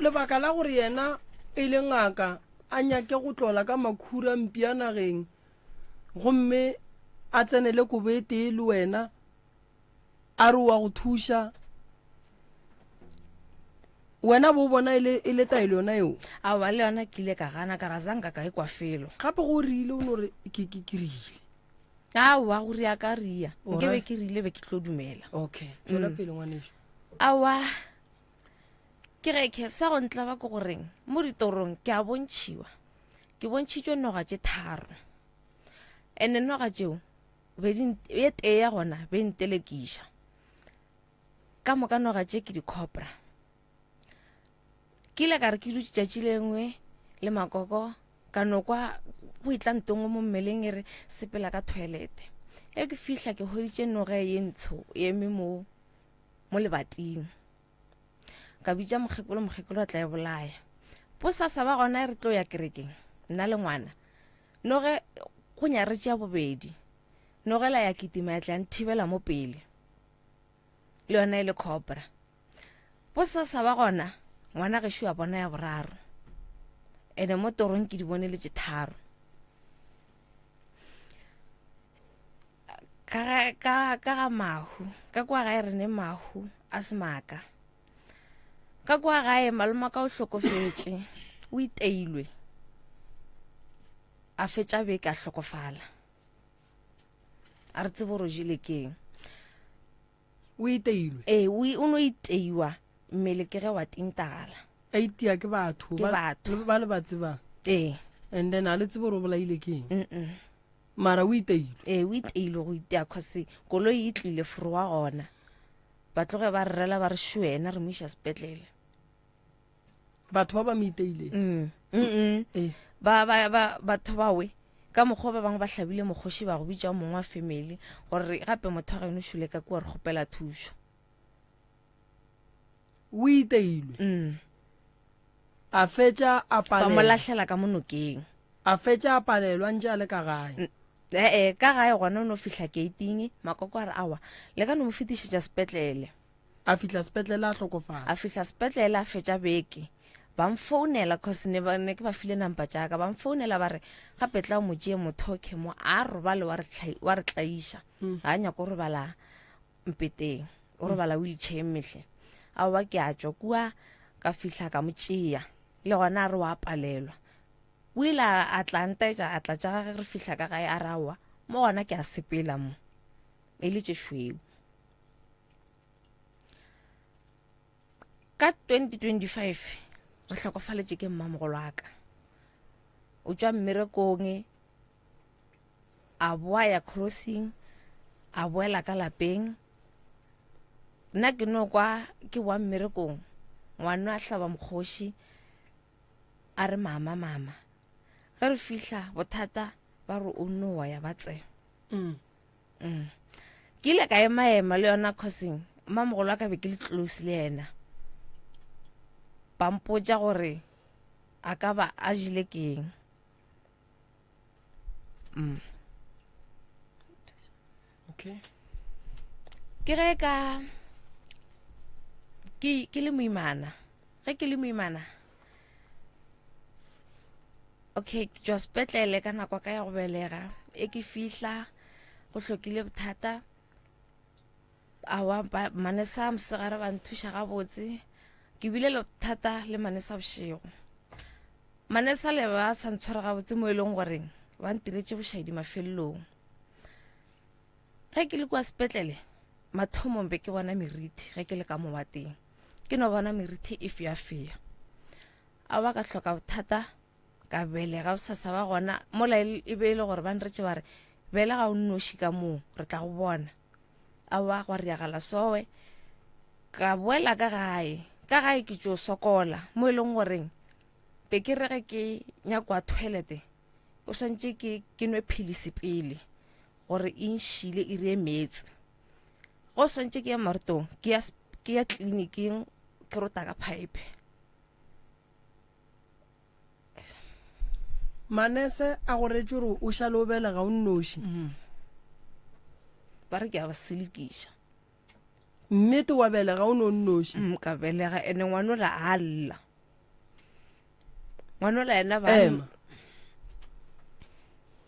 lebaka la gore yena e le ngaka a nyake go tlola ka makhura mpša nageng gomme a tsenele kobo e tee le wena a re wa go thuša wena bo bona e le taelo yona eo a wa le yona ke ile ka gana ka ra zanka ka e kwa felo gape go rile o no re ke rile awa go ria ka ria nke be ke rile be ke tlo dumela okay tswela pele ngwaneso awa ke ge ke sa go ntla ba ko goreng mo ditorong ke a bontšhiwa ke bontšhitšwe noga tše tharo ene noga tšeo e tee ya gona be ntelekiša ka moka noga tše ke dicopra ke ile ka re ke dutse tšatši lengwe le makoko ka nokwa go itla ntongo mo mmeleng e re sepela ka toilete e ke fihla ke hoditše noga ye ntsho e eme mo lebating ka bitša mokgekolo a tla e bolaya posasa ba gona e re tlo ya kerekeng nna le ngwana noge go nyaretše ya bobedi nogela ya kitima ya tla nthibela mo pele le yona e le cobra posasa ba gona ngwana gešo a bona ya boraro ene mo torong ke di bone le tše tharo ka ga mahu ka kwa gae re ne mahu a semaka ka kwa gae maloma ka o hlokofetše o iteilwe a fetša beke a hlokofala a re tsebo rojile keng o iteilwe o no iteiwa mmele ke ge wa tintagala a itia ke batho ba le ba tsebang and then a le tsebo ro bolaile keng mara o iteilwe o iteilwe go itea cause koloi e tlile foro wa gona ba tloge ba rrela ba re šwena re mo iša sepetlele batho ba ba mo iteileng batho bawe ka mokgwa ba bangwe ba hlabile mokgoši ba go bitša mongwe wa family gore gape motho wa gaeno šule ka kua re kgopela thušo o iteilwe a fetša a ba mo lahlela ka monokeng a fetša a palelwa ntše a le ka gae ka gae gona o no fihla gating makoko a re awa le ka no mo fetišetša sepetlele a fihla sepetlele a hlokofala a fihla sepetlele a fetša beke ba mfounela cause ne ke ba file nampa tšaka ba mfounela ba re gape tla o mo tšee mothoke mo a robale wa re tlaiša ga nyaka o robala mpeteng o robala wheelchair mehle aowa ke a tšwa kua ka fihla ka mo tšea le gona a re wa palelwa o ile a tla ntaetša a tla tša gage re fihla ka gae a re aowa mo gona ke a sepela mo e le tše šweu. Ka 2025 re hlokofaletše ke mmamogolo wa ka, o tšwa mmerekong a boa ya crossing a boela ka lapeng. Nna ke no kwa ke wa mmerekong, ngwana a hlaba mokgoši a re mama ge re fihla bothata ba re o nowa ya batse. Ke ile ka ema le yona causing mmamogolo wa ka be ke le close le yena, ba mpotša gore a ka ba a jile keng. Okay. Ke ge ka ke le moimana, ge ke le moimana, okay, ke tšwa sepetlele ka nako ka ya go belega. E ke fihla go hlokile bothata, awa manesa mosegare ba nthuša gabotse. Ke bile le bothata le manesa bošego, manesa le ba sa ntshwara gabotse mo e leng goreng ba ntiretše bošaedi mafelelong. Ge ke le kwa sepetlele mathomong be ke bona meriti, ge ke le ka mo bateng ke no bona meriti e feafea. A ba ka hloka bothata ka belega bosasa ba gona mola e be e le gore ba nretše ba re belega o nnoši ka moo re tla go bona. A ba gwa reagala sowe ka boela ka gae ke tšo sokola mo e leng goreng be ke rege ke nyakwa toilete o swantše ke nwe philisi pele gore e nšile e re emetse. Go swantše ke ya marutong ke ya tleliniking ke rota ka pipe. Manese a go retse gore o šale o belega o nnoši, ba re ke a ba selekiša. nnete wa belega o no nnoši. Ka belega ene ngwanola a lla, ngwanola ena ba Ema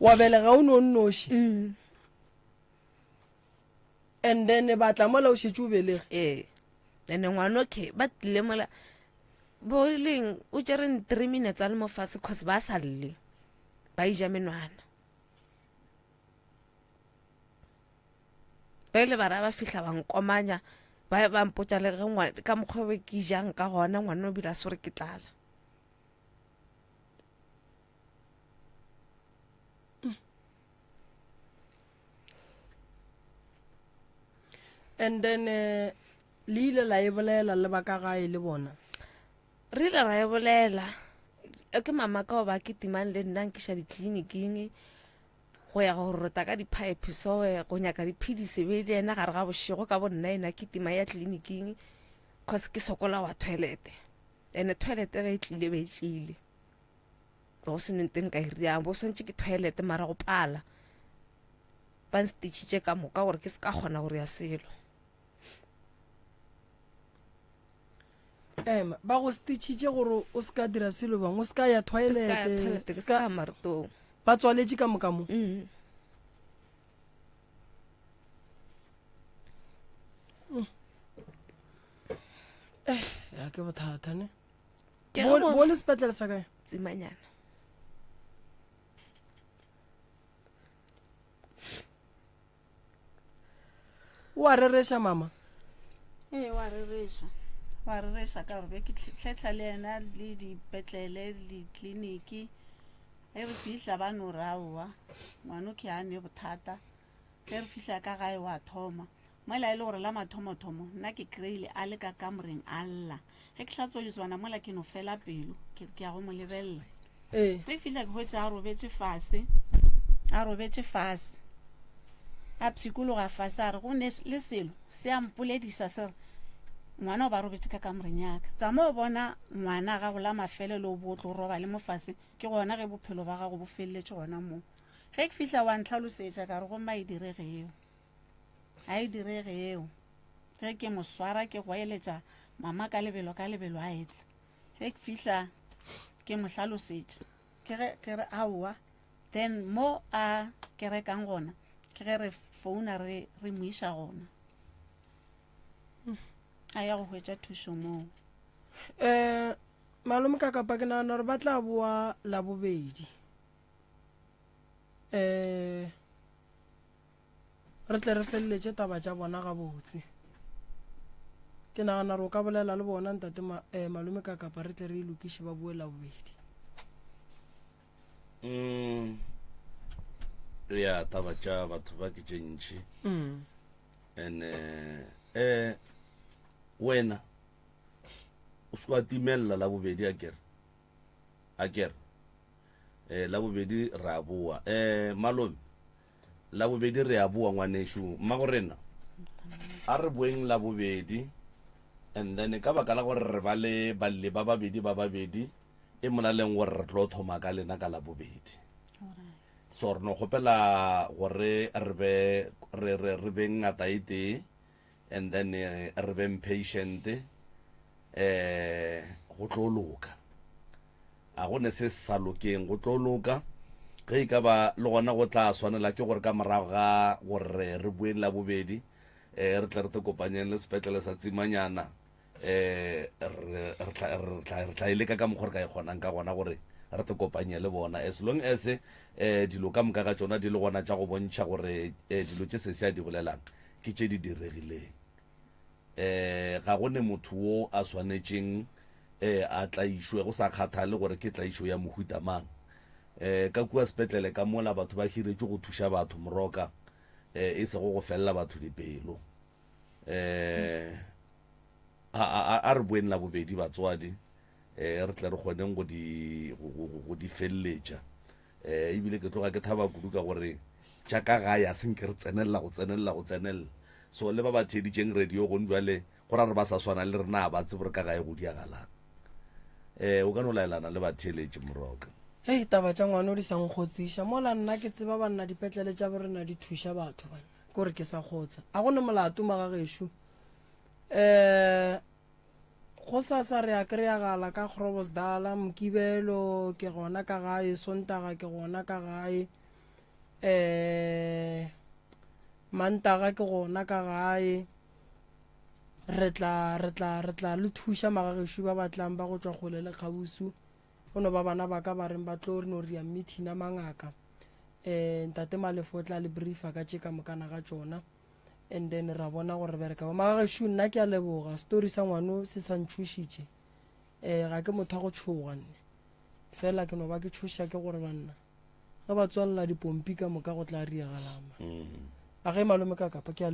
wa belega o no nnoši, and then batla mola o šetše o belege. ene ngwano ke ba tlile mola boileng o tšereng 3 minutes a le mo fase cause ba sa lle ba ija menwana. Ba ile ba ra ba fihla ba nkomanya ba mpotša le ge ka mokgwa ke jang ka gona ngwana o bila sore ke tlala. And then le ile la e bolela le ba ka gae le bona. Re ile ra e bolela ke mama ka ba ke timang le nna nkiša ditleliniking go ya go rota ka di-pipe soe go nyaka diphedisi be le ena gare ga bošego ka bo nna ena ke tima ya tleliniking cause ke sokola wa toilete, ene toilete ga e tlile be e tlile go se nenteng ka iriang bo swantše ke toilete mara go pala ba nstitšitše ka moka gore ke se ka kgona gore ya selo. Ema ba go stitšitše gore o se ka dira selo bang o se ka ya toilete ke ska marutong ba tswaletše ka moka mo. Ya ke bothata ne bo le sepetlele sa kae tsimanyana. o a rereša mama? wa rereša ka gore be ke tlhetla le ena le dipetlele le ditleliniki ge re fihla ba no raowa ngwano ke ane bothata ge re fihla ka gae wa thoma mola e le gore la mathomothomo nna ke kry-ile a le ka kamoreng a lla ge ke hlatswediswana mola ke no fela pelo ke ya go mo lebelela. Ge ke fihla ke hwetse a robetse fase a pshikologa fase a re go ne le selo se a mpoledisa se re ngwana o ba robetse ka kamoreng yaka tsa mo bona ngwana ga go la mafele le o botlo roba le mofase ke gona ge bophelo ba gago bo feleletse gona moo. Ge ke fihla wa ntlhalosetša ka re go ma e direge eo ge ke mo swara ke go eletša mama ka lebelo a etla. Ge ke fihla ke mo hlalosetša ke re aowa then mo a ke rekang gona ke ge re founa re mo iša gona a ya go hwetša thušo moo. malome ka kapa ke nagana gore ba tla boa la bobedi re tle re feleletse taba tša bona ga botse ke nagana re o ka bolela le bona ntate malome ka kapa re tle re ilokiše ba buela bobedi ya taba tša batho ba ke tše ntšhi and wena o se wa timelela la bobedi akere la bobedi re a boa malome la bobedi re a boa ngwanešo mma go rena a re boeng la bobedi and then ka baka la gore re ba le balle ba babedi e mona leng gore re tlo thoma ka lena ka la bobedi so re no kgopela gore re be ngata e tee and then re be patient go tlo loka a gone se sa lokeng go tlo loka ge e ka ba le gona go tla swanela ke gore ka morago ga gore re bueng la bobedi re tle re te kopanyeng le sepetlele sa tsimanyana re tla e leka ka mokgwa re ka e kgonang ka gona gore re te kopanye le bona as long as dilo ka moka ga tsona di le gona tša go bontšha gore dilo tše se se a di bolelang ke tše di diregileng ga gone motho wo a swanetšeng a tlaišwe go sa kgathale gore ke tlaišo ya mohuta mang ka kua sepetlele ka mola batho ba hiretše go thuša batho moroka e sego go felela batho dipelo a re boeng la bobedi batswadi re tle re kgoneng go di feleletša ebile ke tloga ke thaba kudu ka gore tša ka gae a senke re tsenelela so le ba ba theditšeng radio gone jale go ra re ba sa swana le rena ba tsebe re ka gae go diagalang o ka no laelana le batheeletše moroka hei taba tša ngwane o di sang kgotsiša mola nna ke tseba banna dipetlele tša borena di thuša batho banna kore ke sa kgotsa a gone molato magagešo go sa re a kry-agala ka Groblersdal Mokibelo ke gona ka gae Sontaga ke gona ka gae Mantaga ke gona ka gae re tla le thuša magagešo ba batlang ba go tšwa kgole le kgabusu ono ba bana ba ka ba reng ba tlo re no ria meeting mangaka ntate Malefo o tla le briefa ka tše ka mokana ga tšona and then ra bona gore bereka ba magagešo nna ke a leboga story sa ngwano se sa ntšhošitše ga ke motho a go tšhoga nne fela ke no ba ke tšhoša ke gore banna ge ba tswalela dipompi ka moka go tla riagalama a ge malome ka kapa ke